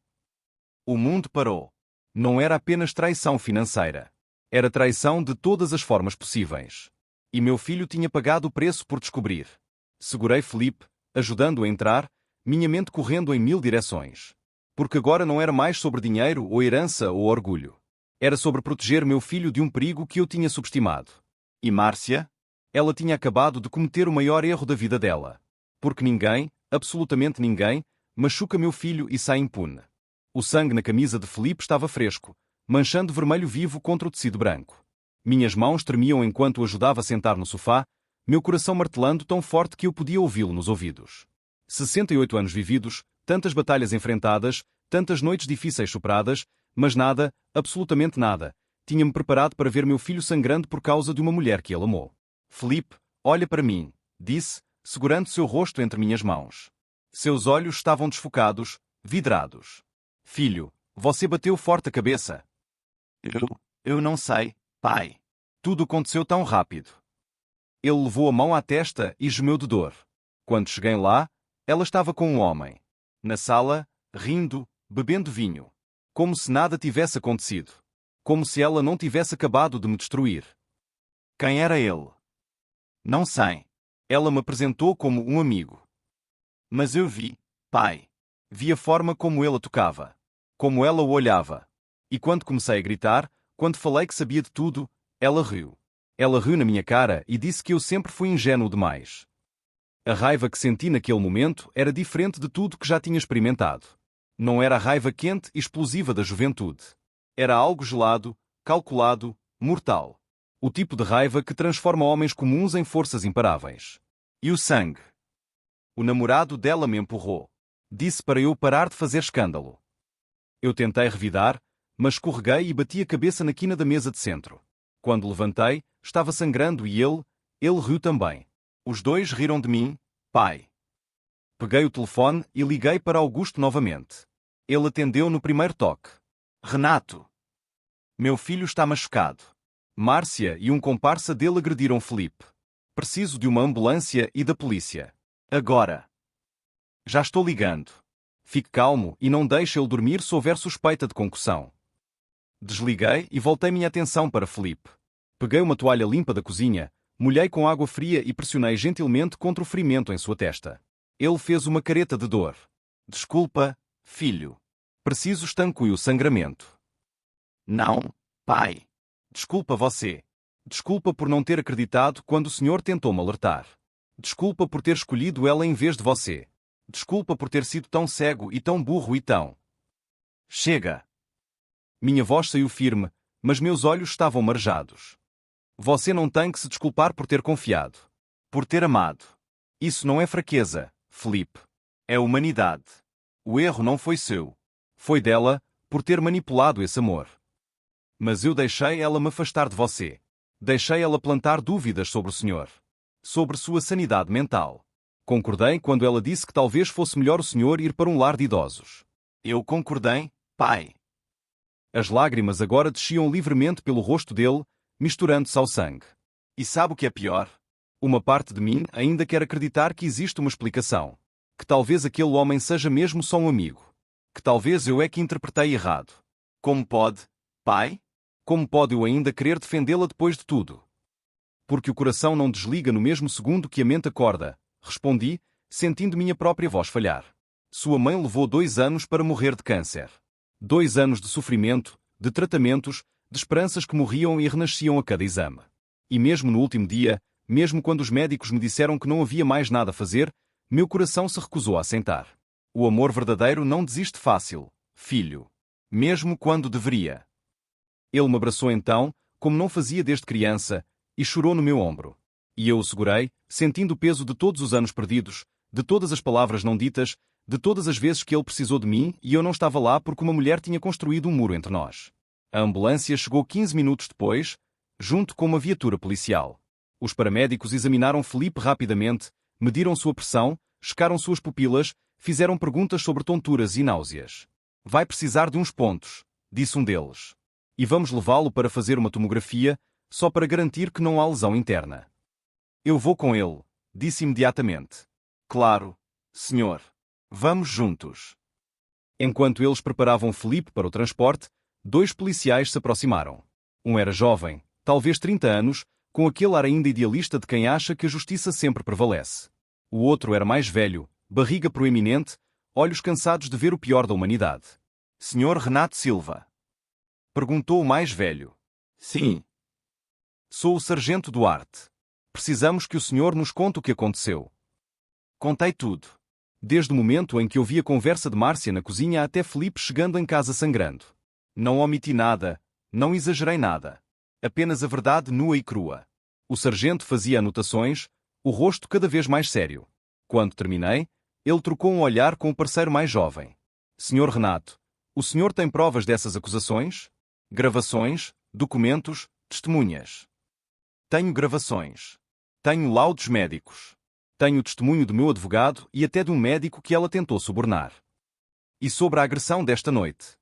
Speaker 1: O mundo parou. Não era apenas traição financeira. Era traição de todas as formas possíveis. E meu filho tinha pagado o preço por descobrir. Segurei Felipe, ajudando-o a entrar, minha mente correndo em 1000 direções. Porque agora não era mais sobre dinheiro ou herança ou orgulho. Era sobre proteger meu filho de um perigo que eu tinha subestimado. E Márcia? Ela tinha acabado de cometer o maior erro da vida dela. Porque ninguém, absolutamente ninguém, machuca meu filho e sai impune. O sangue na camisa de Felipe estava fresco, manchando vermelho vivo contra o tecido branco. Minhas mãos tremiam enquanto o ajudava a sentar no sofá, meu coração martelando tão forte que eu podia ouvi-lo nos ouvidos. 68 anos vividos, tantas batalhas enfrentadas, tantas noites difíceis superadas, mas nada, absolutamente nada, tinha-me preparado para ver meu filho sangrando por causa de uma mulher que ele amou. Felipe, olha para mim, disse, segurando seu rosto entre minhas mãos. Seus olhos estavam desfocados, vidrados. Filho, você bateu forte a cabeça. Eu não sei, pai. Tudo aconteceu tão rápido. Ele levou a mão à testa e gemeu de dor. Quando cheguei lá, ela estava com um homem. Na sala, rindo, bebendo vinho. Como se nada tivesse acontecido. Como se ela não tivesse acabado de me destruir. Quem era ele? Não sei. Ela me apresentou como um amigo. Mas eu vi, pai. Vi a forma como ele a tocava. Como ela o olhava. E quando comecei a gritar, quando falei que sabia de tudo, ela riu. Ela riu na minha cara e disse que eu sempre fui ingênuo demais. A raiva que senti naquele momento era diferente de tudo que já tinha experimentado. Não era a raiva quente e explosiva da juventude. Era algo gelado, calculado, mortal. O tipo de raiva que transforma homens comuns em forças imparáveis. E o sangue? O namorado dela me empurrou. Disse para eu parar de fazer escândalo. Eu tentei revidar, mas escorreguei e bati a cabeça na quina da mesa de centro. Quando levantei, estava sangrando e ele riu também. Os dois riram de mim, pai. Peguei o telefone e liguei para Augusto novamente. Ele atendeu no primeiro toque. Renato. Meu filho está machucado. Márcia e um comparsa dele agrediram Felipe. Preciso de uma ambulância e da polícia. Agora. Já estou ligando. Fique calmo e não deixe ele dormir se houver suspeita de concussão. Desliguei e voltei minha atenção para Felipe. Peguei uma toalha limpa da cozinha, molhei com água fria e pressionei gentilmente contra o ferimento em sua testa. Ele fez uma careta de dor. Desculpa, filho. Preciso estanque o sangramento. Não, pai. Desculpa você. Desculpa por não ter acreditado quando o senhor tentou me alertar. Desculpa por ter escolhido ela em vez de você. Desculpa por ter sido tão cego e tão burro e tão... Chega! Minha voz saiu firme, mas meus olhos estavam marejados. Você não tem que se desculpar por ter confiado. Por ter amado. Isso não é fraqueza, Felipe. É humanidade. O erro não foi seu. Foi dela, por ter manipulado esse amor. Mas eu deixei ela me afastar de você. Deixei ela plantar dúvidas sobre o senhor. Sobre sua sanidade mental. Concordei quando ela disse que talvez fosse melhor o senhor ir para um lar de idosos.
Speaker 2: Eu concordei, pai.
Speaker 1: As lágrimas agora desciam livremente pelo rosto dele, misturando-se ao sangue.
Speaker 2: E sabe o que é pior?
Speaker 1: Uma parte de mim ainda quer acreditar que existe uma explicação. Que talvez aquele homem seja mesmo só um amigo. Que talvez eu é que interpretei errado.
Speaker 2: Como pode, pai?
Speaker 1: Como pode eu ainda querer defendê-la depois de tudo? Porque o coração não desliga no mesmo segundo que a mente acorda, respondi, sentindo minha própria voz falhar. Sua mãe levou 2 anos para morrer de câncer. 2 anos de sofrimento, de tratamentos, de esperanças que morriam e renasciam a cada exame. E mesmo no último dia, mesmo quando os médicos me disseram que não havia mais nada a fazer, meu coração se recusou a sentar. O amor verdadeiro não desiste fácil, filho. Mesmo quando deveria. Ele me abraçou então, como não fazia desde criança, e chorou no meu ombro. E eu o segurei, sentindo o peso de todos os anos perdidos, de todas as palavras não ditas, de todas as vezes que ele precisou de mim e eu não estava lá porque uma mulher tinha construído um muro entre nós. A ambulância chegou 15 minutos depois, junto com uma viatura policial. Os paramédicos examinaram Felipe rapidamente, mediram sua pressão, checaram suas pupilas, fizeram perguntas sobre tonturas e náuseas. Vai precisar de uns pontos, disse um deles. E vamos levá-lo para fazer uma tomografia, só para garantir que não há lesão interna. Eu vou com ele, disse imediatamente.
Speaker 2: Claro, senhor. Vamos juntos.
Speaker 1: Enquanto eles preparavam Felipe para o transporte, 2 policiais se aproximaram. Um era jovem, talvez 30 anos, com aquele ar ainda idealista de quem acha que a justiça sempre prevalece. O outro era mais velho, barriga proeminente, olhos cansados de ver o pior da humanidade.
Speaker 2: Senhor Renato Silva?
Speaker 1: Perguntou o mais velho.
Speaker 2: Sim.
Speaker 1: Sou o sargento Duarte. Precisamos que o senhor nos conte o que aconteceu.
Speaker 2: Contei tudo.
Speaker 1: Desde o momento em que ouvi a conversa de Márcia na cozinha até Felipe chegando em casa sangrando. Não omiti nada, não exagerei nada. Apenas a verdade nua e crua. O sargento fazia anotações, o rosto cada vez mais sério. Quando terminei, ele trocou um olhar com o parceiro mais jovem. Senhor Renato, o senhor tem provas dessas acusações? Gravações, documentos, testemunhas. Tenho gravações. Tenho laudos médicos. Tenho o testemunho do meu advogado e até de um médico que ela tentou subornar. E sobre a agressão desta noite?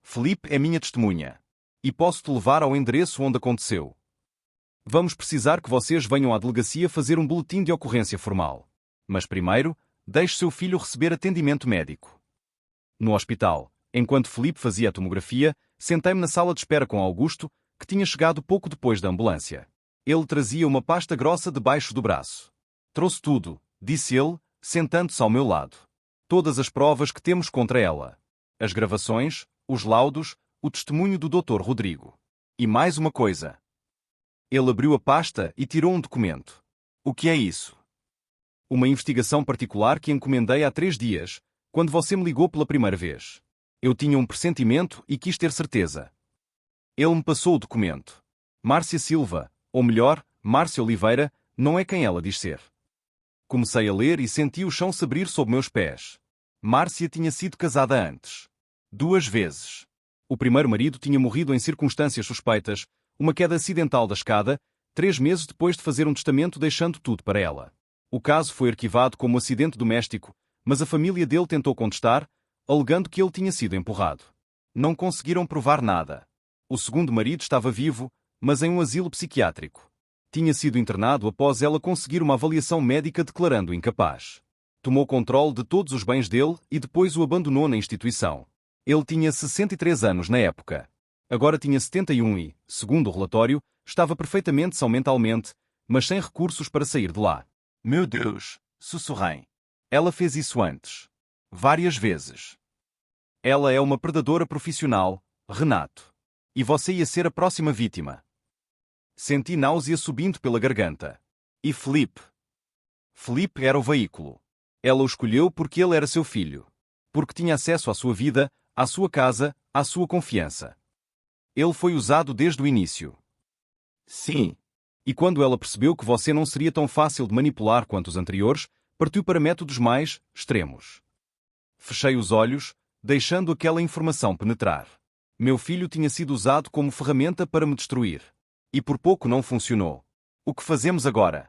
Speaker 1: Felipe é minha testemunha. E posso-te levar ao endereço onde aconteceu. Vamos precisar que vocês venham à delegacia fazer um boletim de ocorrência formal. Mas primeiro, deixe seu filho receber atendimento médico. No hospital, enquanto Felipe fazia a tomografia, sentei-me na sala de espera com Augusto, que tinha chegado pouco depois da ambulância. Ele trazia uma pasta grossa debaixo do braço. Trouxe tudo, disse ele, sentando-se ao meu lado. Todas as provas que temos contra ela. As gravações, os laudos, o testemunho do Dr. Rodrigo. E mais uma coisa. Ele abriu a pasta e tirou um documento.
Speaker 2: O que é isso?
Speaker 1: Uma investigação particular que encomendei há 3 dias, quando você me ligou pela primeira vez. Eu tinha um pressentimento e quis ter certeza. Ele me passou o documento. Márcia Silva, ou melhor, Márcia Oliveira, não é quem ela diz ser. Comecei a ler e senti o chão se abrir sob meus pés. Márcia tinha sido casada antes. 2 vezes. O primeiro marido tinha morrido em circunstâncias suspeitas, uma queda acidental da escada, 3 meses depois de fazer um testamento deixando tudo para ela. O caso foi arquivado como acidente doméstico, mas a família dele tentou contestar, alegando que ele tinha sido empurrado. Não conseguiram provar nada. O segundo marido estava vivo, mas em um asilo psiquiátrico. Tinha sido internado após ela conseguir uma avaliação médica declarando incapaz. Tomou controle de todos os bens dele e depois o abandonou na instituição. Ele tinha 63 anos na época. Agora tinha 71 e, segundo o relatório, estava perfeitamente são mentalmente, mas sem recursos para sair de lá.
Speaker 2: Meu Deus, sussurrei.
Speaker 1: Ela fez isso antes. Várias vezes. Ela é uma predadora profissional, Renato. E você ia ser a próxima vítima. Senti náusea subindo pela garganta. E Felipe? Felipe era o veículo. Ela o escolheu porque ele era seu filho. Porque tinha acesso à sua vida, à sua casa, à sua confiança. Ele foi usado desde o início.
Speaker 2: Sim.
Speaker 1: E quando ela percebeu que você não seria tão fácil de manipular quanto os anteriores, partiu para métodos mais extremos. Fechei os olhos, deixando aquela informação penetrar. Meu filho tinha sido usado como ferramenta para me destruir. E por pouco não funcionou. O que fazemos agora?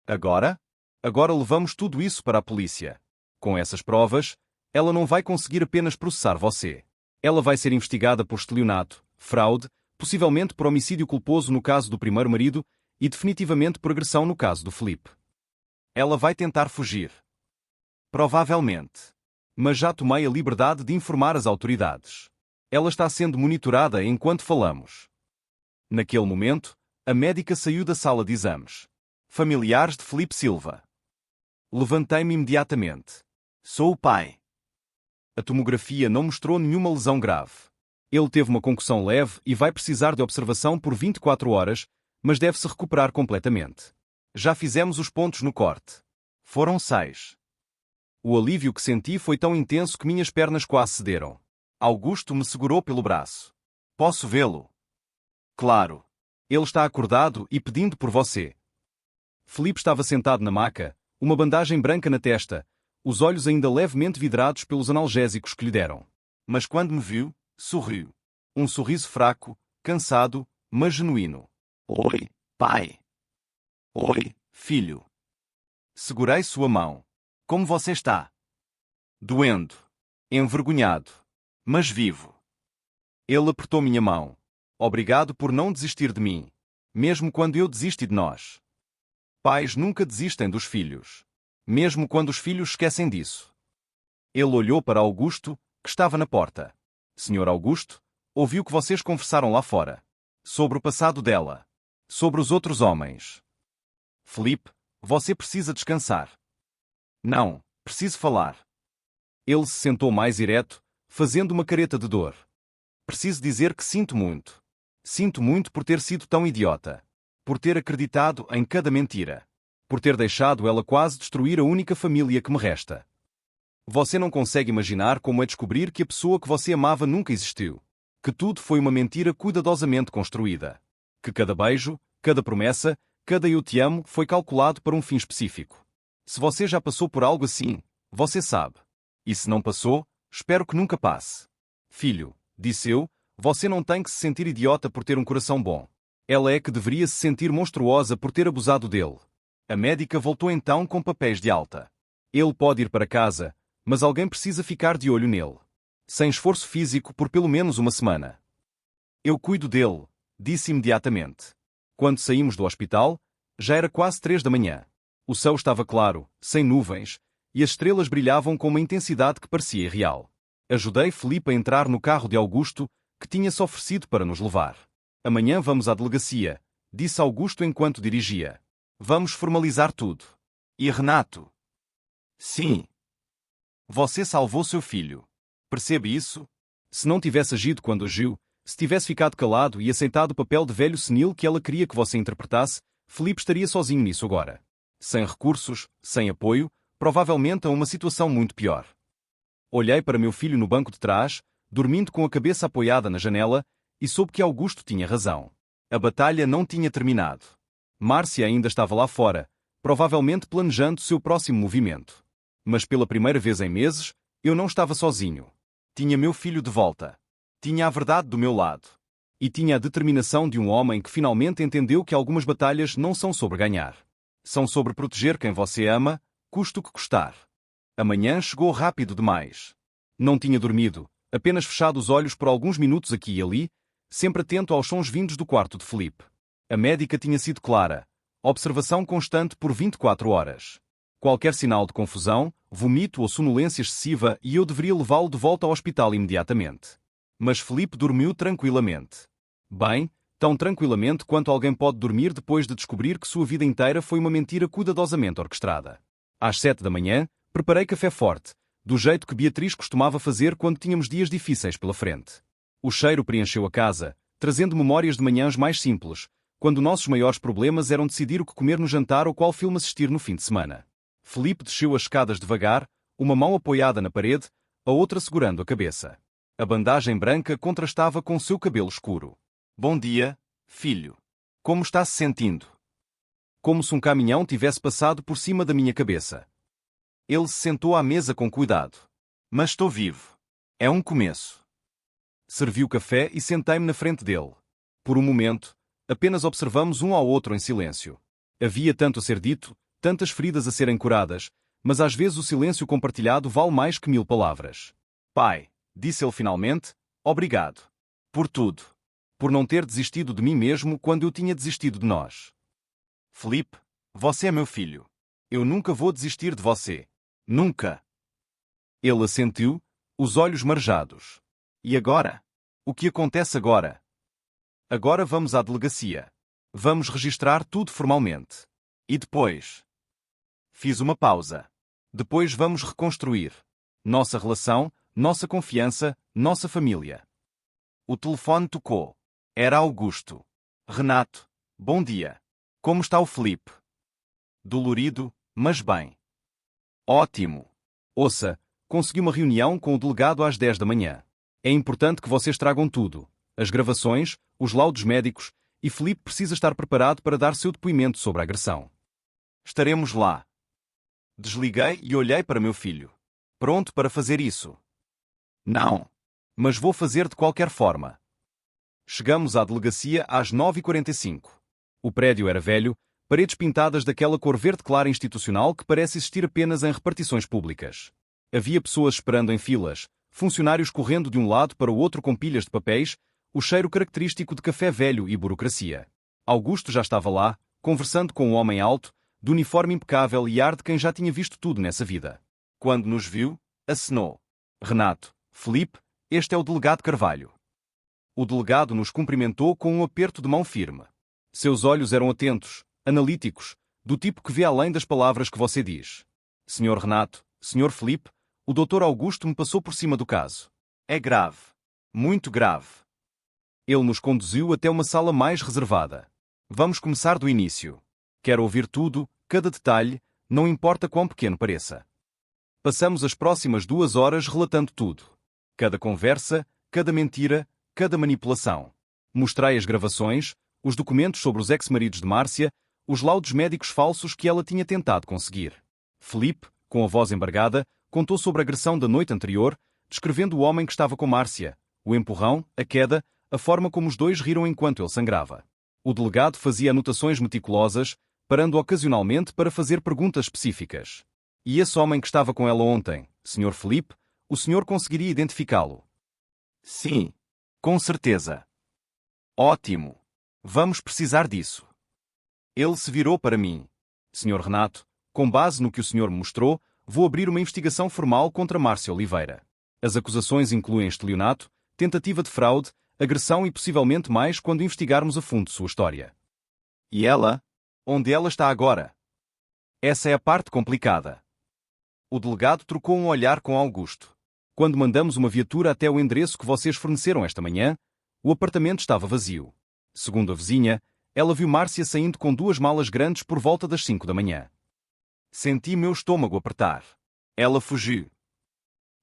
Speaker 1: Agora? Agora levamos tudo isso para a polícia. Com essas provas, ela não vai conseguir apenas processar você. Ela vai ser investigada por estelionato, fraude, possivelmente por homicídio culposo no caso do primeiro marido e definitivamente por agressão no caso do Felipe. Ela vai tentar fugir. Provavelmente. Mas já tomei a liberdade de informar as autoridades. Ela está sendo monitorada enquanto falamos. Naquele momento, a médica saiu da sala de exames. Familiares de Felipe Silva. Levantei-me imediatamente.
Speaker 2: Sou o pai.
Speaker 1: A tomografia não mostrou nenhuma lesão grave. Ele teve uma concussão leve e vai precisar de observação por 24 horas, mas deve-se recuperar completamente. Já fizemos os pontos no corte.
Speaker 2: Foram 6.
Speaker 1: O alívio que senti foi tão intenso que minhas pernas quase cederam.
Speaker 2: Augusto me segurou pelo braço. Posso vê-lo?
Speaker 1: Claro. Ele está acordado e pedindo por você. Felipe estava sentado na maca, uma bandagem branca na testa, os olhos ainda levemente vidrados pelos analgésicos que lhe deram.
Speaker 2: Mas quando me viu, sorriu.
Speaker 1: Um sorriso fraco, cansado, mas genuíno.
Speaker 2: Oi, pai. Oi, filho.
Speaker 1: Segurei sua mão.
Speaker 2: Como você está?
Speaker 1: Doendo. Envergonhado.
Speaker 2: Mas vivo.
Speaker 1: Ele apertou minha mão. Obrigado por não desistir de mim. Mesmo quando eu desisti de nós. Pais nunca desistem dos filhos. Mesmo quando os filhos esquecem disso. Ele olhou para Augusto, que estava na porta. Senhor Augusto, ouviu que vocês conversaram lá fora. Sobre o passado dela. Sobre os outros homens. Felipe, você precisa descansar. Não, preciso falar. Ele se sentou mais ereto, fazendo uma careta de dor. Preciso dizer que sinto muito. Sinto muito por ter sido tão idiota. Por ter acreditado em cada mentira. Por ter deixado ela quase destruir a única família que me resta. Você não consegue imaginar como é descobrir que a pessoa que você amava nunca existiu. Que tudo foi uma mentira cuidadosamente construída. Que cada beijo, cada promessa, cada eu te amo foi calculado para um fim específico. Se você já passou por algo assim, você sabe. E se não passou, espero que nunca passe. Filho, disse eu, você não tem que se sentir idiota por ter um coração bom. Ela é que deveria se sentir monstruosa por ter abusado dele. A médica voltou então com papéis de alta. Ele pode ir para casa, mas alguém precisa ficar de olho nele. Sem esforço físico por pelo menos uma semana. Eu cuido dele, disse imediatamente. Quando saímos do hospital, já era quase 3 da manhã. O céu estava claro, sem nuvens, e as estrelas brilhavam com uma intensidade que parecia irreal. Ajudei Felipe a entrar no carro de Augusto, que tinha-se oferecido para nos levar. Amanhã vamos à delegacia, disse Augusto enquanto dirigia. Vamos formalizar tudo.
Speaker 2: E Renato? Sim.
Speaker 1: Você salvou seu filho. Percebe isso? Se não tivesse agido quando agiu, se tivesse ficado calado e aceitado o papel de velho senil que ela queria que você interpretasse, Felipe estaria sozinho nisso agora. Sem recursos, sem apoio, provavelmente a uma situação muito pior. Olhei para meu filho no banco de trás, dormindo com a cabeça apoiada na janela, e soube que Augusto tinha razão. A batalha não tinha terminado. Márcia ainda estava lá fora, provavelmente planejando seu próximo movimento. Mas pela primeira vez em meses, eu não estava sozinho. Tinha meu filho de volta. Tinha a verdade do meu lado. E tinha a determinação de um homem que finalmente entendeu que algumas batalhas não são sobre ganhar. São sobre proteger quem você ama, custe o que custar. Amanhã chegou rápido demais. Não tinha dormido, apenas fechado os olhos por alguns minutos aqui e ali, sempre atento aos sons vindos do quarto de Felipe. A médica tinha sido clara. Observação constante por 24 horas. Qualquer sinal de confusão, vomito ou sonolência excessiva e eu deveria levá-lo de volta ao hospital imediatamente. Mas Felipe dormiu tranquilamente. Bem, tão tranquilamente quanto alguém pode dormir depois de descobrir que sua vida inteira foi uma mentira cuidadosamente orquestrada. Às 7 da manhã, preparei café forte, do jeito que Beatriz costumava fazer quando tínhamos dias difíceis pela frente. O cheiro preencheu a casa, trazendo memórias de manhãs mais simples, quando nossos maiores problemas eram decidir o que comer no jantar ou qual filme assistir no fim de semana. Felipe desceu as escadas devagar, uma mão apoiada na parede, a outra segurando a cabeça. A bandagem branca contrastava com seu cabelo escuro. Bom dia, filho. Como está se sentindo? Como se um caminhão tivesse passado por cima da minha cabeça. Ele se sentou à mesa com cuidado.
Speaker 2: Mas estou vivo. É um começo.
Speaker 1: Servi o café e sentei-me na frente dele. Por um momento, apenas observamos um ao outro em silêncio. Havia tanto a ser dito, tantas feridas a serem curadas, mas às vezes o silêncio compartilhado vale mais que 1000 palavras.
Speaker 2: Pai, disse ele finalmente, obrigado. Por tudo.
Speaker 1: Por não ter desistido de mim mesmo quando eu tinha desistido de nós.
Speaker 2: Felipe, você é meu filho. Eu nunca vou desistir de você. Nunca.
Speaker 1: Ele assentiu, os olhos marejados.
Speaker 2: E agora?
Speaker 1: O que acontece agora? Agora vamos à delegacia. Vamos registrar tudo formalmente.
Speaker 2: E depois? Fiz uma pausa.
Speaker 1: Depois vamos reconstruir nossa relação, nossa confiança, nossa família.
Speaker 2: O telefone tocou. Era Augusto. Renato, bom dia. Como está o Felipe?
Speaker 1: Dolorido, mas bem.
Speaker 2: Ótimo.
Speaker 1: Ouça, consegui uma reunião com o delegado às 10 da manhã. É importante que vocês tragam tudo. As gravações, os laudos médicos, e Felipe precisa estar preparado para dar seu depoimento sobre a agressão.
Speaker 2: Estaremos lá. Desliguei e olhei para meu filho. Pronto para fazer isso?
Speaker 1: Não. Mas vou fazer de qualquer forma. Chegamos à delegacia às 9h45. O prédio era velho, paredes pintadas daquela cor verde clara institucional que parece existir apenas em repartições públicas. Havia pessoas esperando em filas, funcionários correndo de um lado para o outro com pilhas de papéis, o cheiro característico de café velho e burocracia. Augusto já estava lá, conversando com um homem alto, de uniforme impecável e ar de quem já tinha visto tudo nessa vida.
Speaker 2: Quando nos viu, acenou.
Speaker 1: Renato, Felipe, este é o delegado Carvalho. O delegado nos cumprimentou com um aperto de mão firme. Seus olhos eram atentos, analíticos, do tipo que vê além das palavras que você diz. Senhor Renato, Senhor Felipe, o Dr. Augusto me passou por cima do caso.
Speaker 2: É grave. Muito grave.
Speaker 1: Ele nos conduziu até uma sala mais reservada. Vamos começar do início. Quero ouvir tudo, cada detalhe, não importa quão pequeno pareça. Passamos as próximas 2 horas relatando tudo. Cada conversa, cada mentira, cada manipulação. Mostrei as gravações, os documentos sobre os ex-maridos de Márcia, os laudos médicos falsos que ela tinha tentado conseguir. Felipe, com a voz embargada, contou sobre a agressão da noite anterior, descrevendo o homem que estava com Márcia, o empurrão, a queda, a forma como os dois riram enquanto ele sangrava. O delegado fazia anotações meticulosas, parando ocasionalmente para fazer perguntas específicas. E esse homem que estava com ela ontem, Sr. Felipe, o senhor conseguiria identificá-lo?
Speaker 2: Sim, com certeza. Ótimo. Vamos precisar disso.
Speaker 1: Ele se virou para mim. Sr. Renato, com base no que o senhor me mostrou, vou abrir uma investigação formal contra Márcia Oliveira. As acusações incluem estelionato, tentativa de fraude, agressão e possivelmente mais quando investigarmos a fundo sua história.
Speaker 2: E ela?
Speaker 1: Onde ela está agora? Essa é a parte complicada. O delegado trocou um olhar com Augusto. Quando mandamos uma viatura até o endereço que vocês forneceram esta manhã, o apartamento estava vazio. Segundo a vizinha, ela viu Márcia saindo com 2 malas grandes por volta das 5 da manhã. Senti meu estômago apertar.
Speaker 2: Ela fugiu.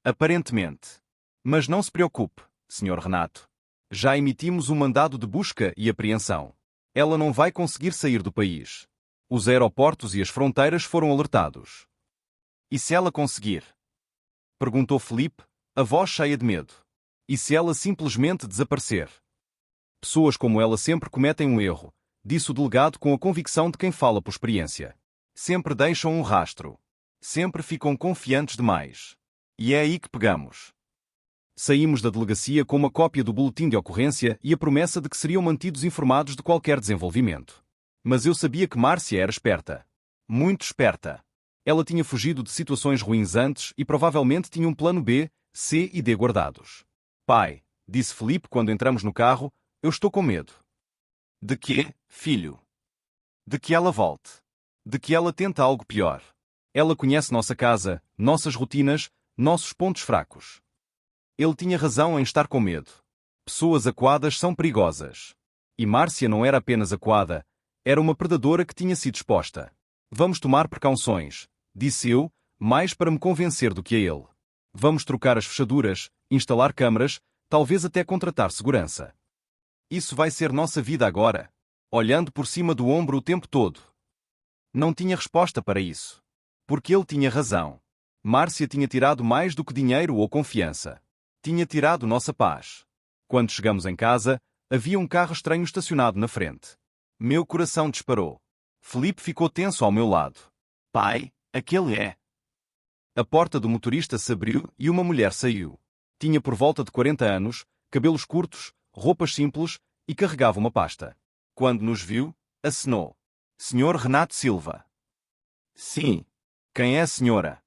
Speaker 1: Aparentemente. Mas não se preocupe, Sr. Renato. Já emitimos um mandado de busca e apreensão. Ela não vai conseguir sair do país. Os aeroportos e as fronteiras foram alertados.
Speaker 2: E se ela conseguir?
Speaker 1: Perguntou Felipe, a voz cheia de medo. E se ela simplesmente desaparecer? Pessoas como ela sempre cometem um erro, disse o delegado com a convicção de quem fala por experiência. Sempre deixam um rastro. Sempre ficam confiantes demais.
Speaker 2: E é aí que pegamos.
Speaker 1: Saímos da delegacia com uma cópia do boletim de ocorrência e a promessa de que seriam mantidos informados de qualquer desenvolvimento. Mas eu sabia que Márcia era esperta. Muito esperta. Ela tinha fugido de situações ruins antes e provavelmente tinha um plano B, C e D guardados. Pai, disse Felipe quando entramos no carro, eu estou com medo.
Speaker 2: De quê, filho?
Speaker 1: De que ela volte. De que ela tente algo pior. Ela conhece nossa casa, nossas rotinas, nossos pontos fracos. Ele tinha razão em estar com medo. Pessoas acuadas são perigosas. E Márcia não era apenas acuada, era uma predadora que tinha sido exposta. Vamos tomar precauções, disse eu, mais para me convencer do que a ele. Vamos trocar as fechaduras, instalar câmaras, talvez até contratar segurança. Isso vai ser nossa vida agora. Olhando por cima do ombro o tempo todo. Não tinha resposta para isso. Porque ele tinha razão. Márcia tinha tirado mais do que dinheiro ou confiança. Tinha tirado nossa paz. Quando chegamos em casa, havia um carro estranho estacionado na frente. Meu coração disparou. Felipe ficou tenso ao meu lado.
Speaker 2: Pai, aquele é.
Speaker 1: A porta do motorista se abriu e uma mulher saiu. Tinha por volta de 40 anos, cabelos curtos, roupas simples e carregava uma pasta. Quando nos viu, acenou. Senhor Renato Silva.
Speaker 2: Sim.
Speaker 1: Quem é a senhora?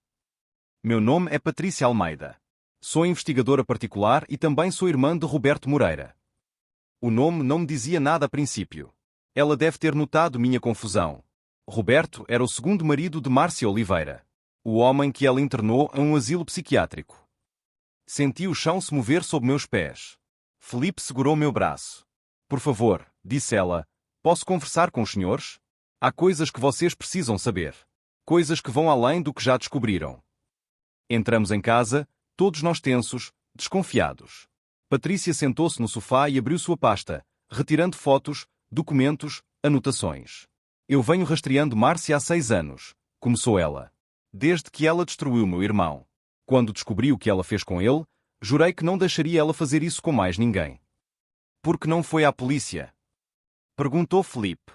Speaker 1: Meu nome é Patrícia Almeida. Sou investigadora particular e também sou irmã de Roberto Moreira. O nome não me dizia nada a princípio. Ela deve ter notado minha confusão. Roberto era o segundo marido de Márcia Oliveira, o homem que ela internou em um asilo psiquiátrico. Senti o chão se mover sob meus pés. Felipe segurou meu braço. Por favor, disse ela, posso conversar com os senhores? Há coisas que vocês precisam saber. Coisas que vão além do que já descobriram. Entramos em casa, todos nós tensos, desconfiados. Patrícia sentou-se no sofá e abriu sua pasta, retirando fotos, documentos, anotações. Eu venho rastreando Márcia há 6 anos, começou ela. Desde que ela destruiu meu irmão. Quando descobri o que ela fez com ele, jurei que não deixaria ela fazer isso com mais ninguém. Por que não foi à polícia? Perguntou Felipe.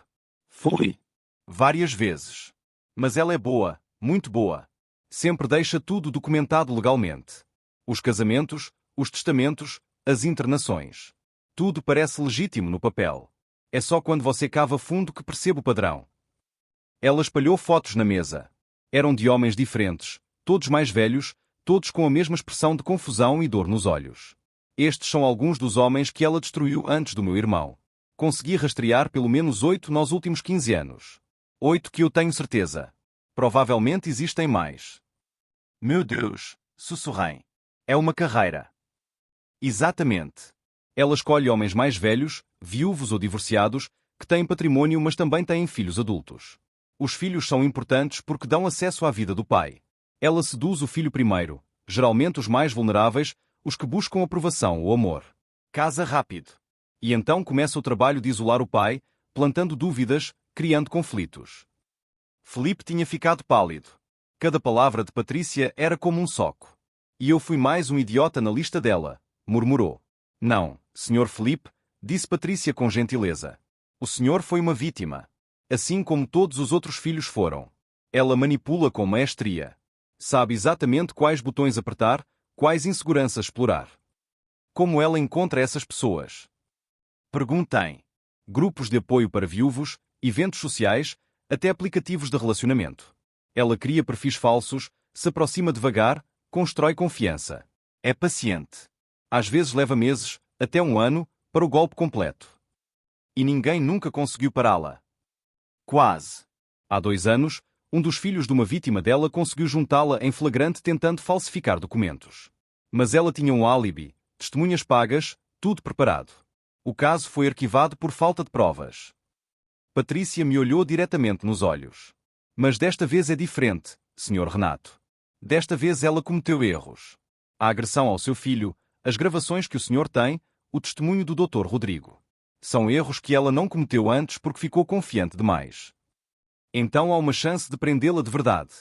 Speaker 2: Foi.
Speaker 1: Várias vezes. Mas ela é boa, muito boa. Sempre deixa tudo documentado legalmente. Os casamentos, os testamentos, as internações. Tudo parece legítimo no papel. É só quando você cava fundo que percebe o padrão. Ela espalhou fotos na mesa. Eram de homens diferentes, todos mais velhos, todos com a mesma expressão de confusão e dor nos olhos. Estes são alguns dos homens que ela destruiu antes do meu irmão. Consegui rastrear pelo menos 8 nos últimos 15 anos. 8 que eu tenho certeza. Provavelmente existem mais.
Speaker 2: Meu Deus, sussurrei.
Speaker 1: É uma carreira. Exatamente. Ela escolhe homens mais velhos, viúvos ou divorciados, que têm patrimônio mas também têm filhos adultos. Os filhos são importantes porque dão acesso à vida do pai. Ela seduz o filho primeiro, geralmente os mais vulneráveis, os que buscam aprovação ou amor. Casa rápido. E então começa o trabalho de isolar o pai, plantando dúvidas, criando conflitos. Felipe tinha ficado pálido. Cada palavra de Patrícia era como um soco. E eu fui mais um idiota na lista dela, murmurou. Não, Sr. Felipe, disse Patrícia com gentileza. O senhor foi uma vítima. Assim como todos os outros filhos foram. Ela manipula com maestria. Sabe exatamente quais botões apertar, quais inseguranças explorar. Como ela encontra essas pessoas? Perguntei. Grupos de apoio para viúvos, eventos sociais, até aplicativos de relacionamento. Ela cria perfis falsos, se aproxima devagar, constrói confiança. É paciente. Às vezes leva meses, até 1 ano, para o golpe completo. E ninguém nunca conseguiu pará-la. Quase. Há 2 anos, um dos filhos de uma vítima dela conseguiu juntá-la em flagrante tentando falsificar documentos. Mas ela tinha um álibi, testemunhas pagas, tudo preparado. O caso foi arquivado por falta de provas. Patrícia me olhou diretamente nos olhos. Mas desta vez é diferente, Sr. Renato. Desta vez ela cometeu erros. A agressão ao seu filho, as gravações que o senhor tem, o testemunho do Dr. Rodrigo. São erros que ela não cometeu antes porque ficou confiante demais. Então há uma chance de prendê-la de verdade.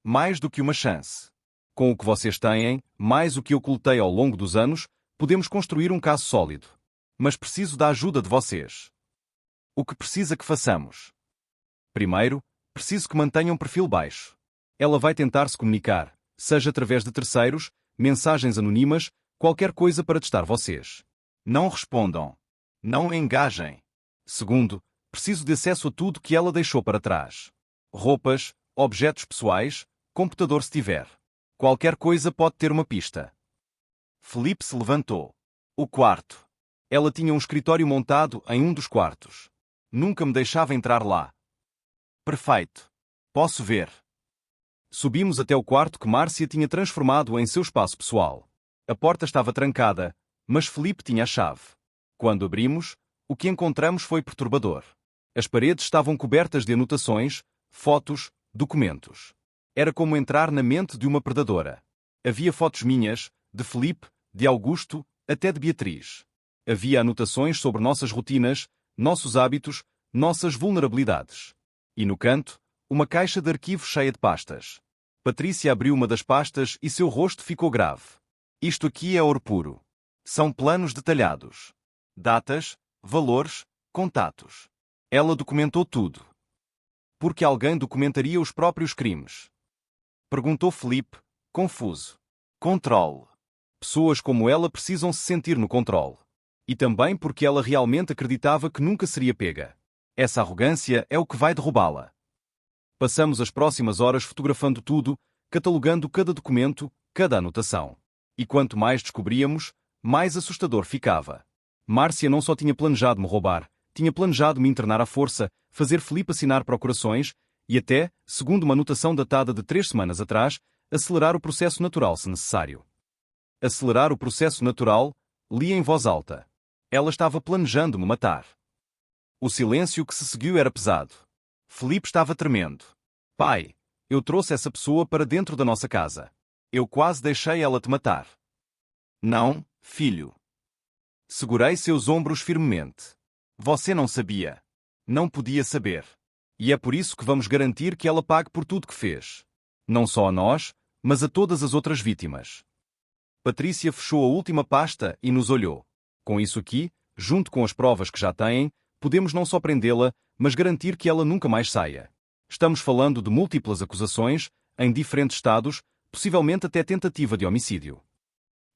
Speaker 1: Mais do que uma chance. Com o que vocês têm, mais o que eu coletei ao longo dos anos, podemos construir um caso sólido. Mas preciso da ajuda de vocês. O que precisa que façamos? Primeiro, preciso que mantenham um perfil baixo. Ela vai tentar se comunicar, seja através de terceiros, mensagens anonimas, qualquer coisa para testar vocês. Não respondam. Não engajem. Segundo, preciso de acesso a tudo que ela deixou para trás. Roupas, objetos pessoais, computador se tiver. Qualquer coisa pode ter uma pista. Felipe se levantou. O quarto. Ela tinha um escritório montado em um dos quartos. Nunca me deixava entrar lá. Perfeito. Posso ver. Subimos até o quarto que Márcia tinha transformado em seu espaço pessoal. A porta estava trancada, mas Felipe tinha a chave. Quando abrimos, o que encontramos foi perturbador. As paredes estavam cobertas de anotações, fotos, documentos. Era como entrar na mente de uma predadora. Havia fotos minhas, de Felipe, de Augusto, até de Beatriz. Havia anotações sobre nossas rotinas, nossos hábitos, nossas vulnerabilidades. E no canto, uma caixa de arquivos cheia de pastas. Patrícia abriu uma das pastas e seu rosto ficou grave. Isto aqui é ouro puro. São planos detalhados. Datas, valores, contatos. Ela documentou tudo. Porque alguém documentaria os próprios crimes? Perguntou Felipe, confuso. Controle. Pessoas como ela precisam se sentir no controle. E também porque ela realmente acreditava que nunca seria pega. Essa arrogância é o que vai derrubá-la. Passamos as próximas horas fotografando tudo, catalogando cada documento, cada anotação. E quanto mais descobríamos, mais assustador ficava. Márcia não só tinha planejado me roubar, tinha planejado me internar à força, fazer Felipe assinar procurações e até, segundo uma anotação datada de 3 semanas atrás, acelerar o processo natural se necessário. Acelerar o processo natural, li em voz alta. Ela estava planejando me matar. O silêncio que se seguiu era pesado. Felipe estava tremendo. Pai, eu trouxe essa pessoa para dentro da nossa casa. Eu quase deixei ela te matar. Não, filho. Segurei seus ombros firmemente. Você não sabia. Não podia saber. E é por isso que vamos garantir que ela pague por tudo que fez. Não só a nós, mas a todas as outras vítimas. Patrícia fechou a última pasta e nos olhou. Com isso aqui, junto com as provas que já têm, podemos não só prendê-la, mas garantir que ela nunca mais saia. Estamos falando de múltiplas acusações, em diferentes estados, possivelmente até tentativa de homicídio.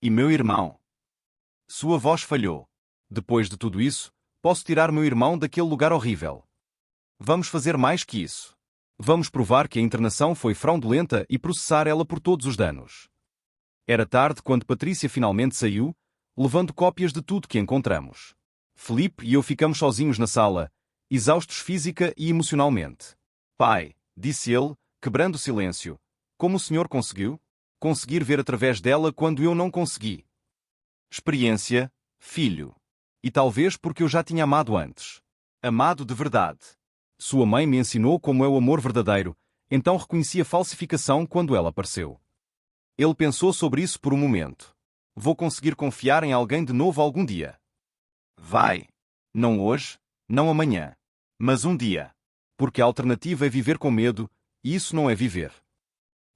Speaker 1: E meu irmão? Sua voz falhou. Depois de tudo isso, posso tirar meu irmão daquele lugar horrível. Vamos fazer mais que isso. Vamos provar que a internação foi fraudulenta e processar ela por todos os danos. Era tarde quando Patrícia finalmente saiu, levando cópias de tudo que encontramos. Felipe e eu ficamos sozinhos na sala, exaustos física e emocionalmente. Pai, disse ele, quebrando o silêncio, como o senhor conseguiu? Conseguir ver através dela quando eu não consegui. Experiência, filho. E talvez porque eu já tinha amado antes. Amado de verdade. Sua mãe me ensinou como é o amor verdadeiro, então reconheci a falsificação quando ela apareceu. Ele pensou sobre isso por um momento. Vou conseguir confiar em alguém de novo algum dia. Vai. Não hoje, não amanhã. Mas um dia. Porque a alternativa é viver com medo, e isso não é viver.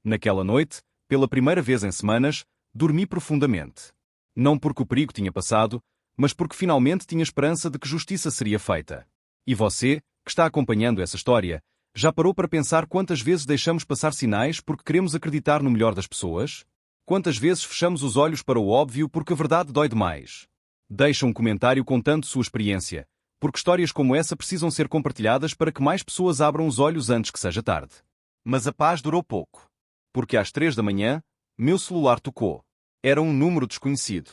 Speaker 1: Naquela noite, pela primeira vez em semanas, dormi profundamente. Não porque o perigo tinha passado, mas porque finalmente tinha esperança de que justiça seria feita. E você, que está acompanhando essa história, já parou para pensar quantas vezes deixamos passar sinais porque queremos acreditar no melhor das pessoas? Quantas vezes fechamos os olhos para o óbvio porque a verdade dói demais? Deixa um comentário contando sua experiência, porque histórias como essa precisam ser compartilhadas para que mais pessoas abram os olhos antes que seja tarde. Mas a paz durou pouco. Porque às 3 da manhã, meu celular tocou. Era um número desconhecido.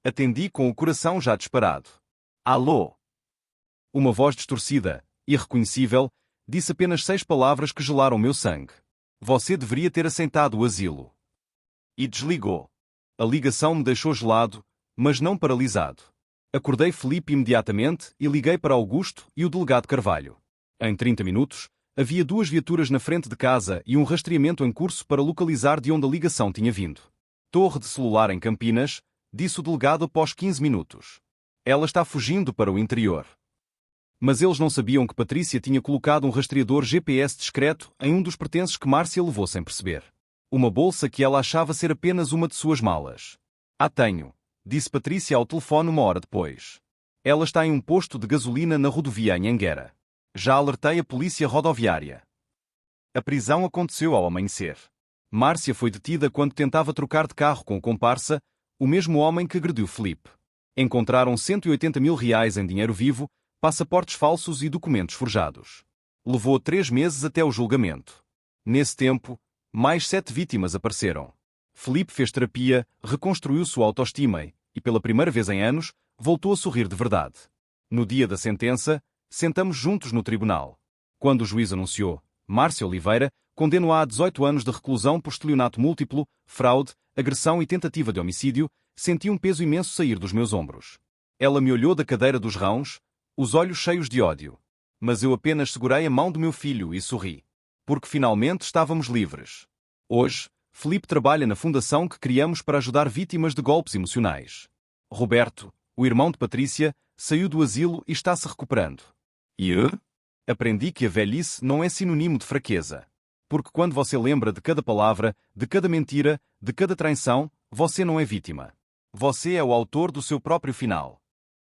Speaker 1: Atendi com o coração já disparado. Alô? Uma voz distorcida, irreconhecível, disse apenas 6 palavras que gelaram meu sangue. Você deveria ter aceitado o asilo. E desligou. A ligação me deixou gelado, mas não paralisado. Acordei Felipe imediatamente e liguei para Augusto e o delegado Carvalho. Em 30 minutos, havia 2 viaturas na frente de casa e um rastreamento em curso para localizar de onde a ligação tinha vindo. Torre de celular em Campinas, disse o delegado após 15 minutos. Ela está fugindo para o interior. Mas eles não sabiam que Patrícia tinha colocado um rastreador GPS discreto em um dos pertences que Márcia levou sem perceber. Uma bolsa que ela achava ser apenas uma de suas malas. Tenho, disse Patrícia ao telefone 1 hora depois. Ela está em um posto de gasolina na rodovia em Anguera. Já alertei a polícia rodoviária. A prisão aconteceu ao amanhecer. Márcia foi detida quando tentava trocar de carro com o comparsa, o mesmo homem que agrediu Felipe. Encontraram 180 mil reais em dinheiro vivo, passaportes falsos e documentos forjados. Levou 3 meses até o julgamento. Nesse tempo, mais 7 vítimas apareceram. Felipe fez terapia, reconstruiu sua autoestima e, pela primeira vez em anos, voltou a sorrir de verdade. No dia da sentença, sentamos juntos no tribunal. Quando o juiz anunciou, Márcia Oliveira condenou-a a 18 anos de reclusão por estelionato múltiplo, fraude, agressão e tentativa de homicídio, senti um peso imenso sair dos meus ombros. Ela me olhou da cadeira dos rãos, os olhos cheios de ódio. Mas eu apenas segurei a mão do meu filho e sorri. Porque finalmente estávamos livres. Hoje, Felipe trabalha na fundação que criamos para ajudar vítimas de golpes emocionais. Roberto, o irmão de Patrícia, saiu do asilo e está se recuperando. E eu? Aprendi que a velhice não é sinônimo de fraqueza. Porque quando você lembra de cada palavra, de cada mentira, de cada traição, você não é vítima. Você é o autor do seu próprio final.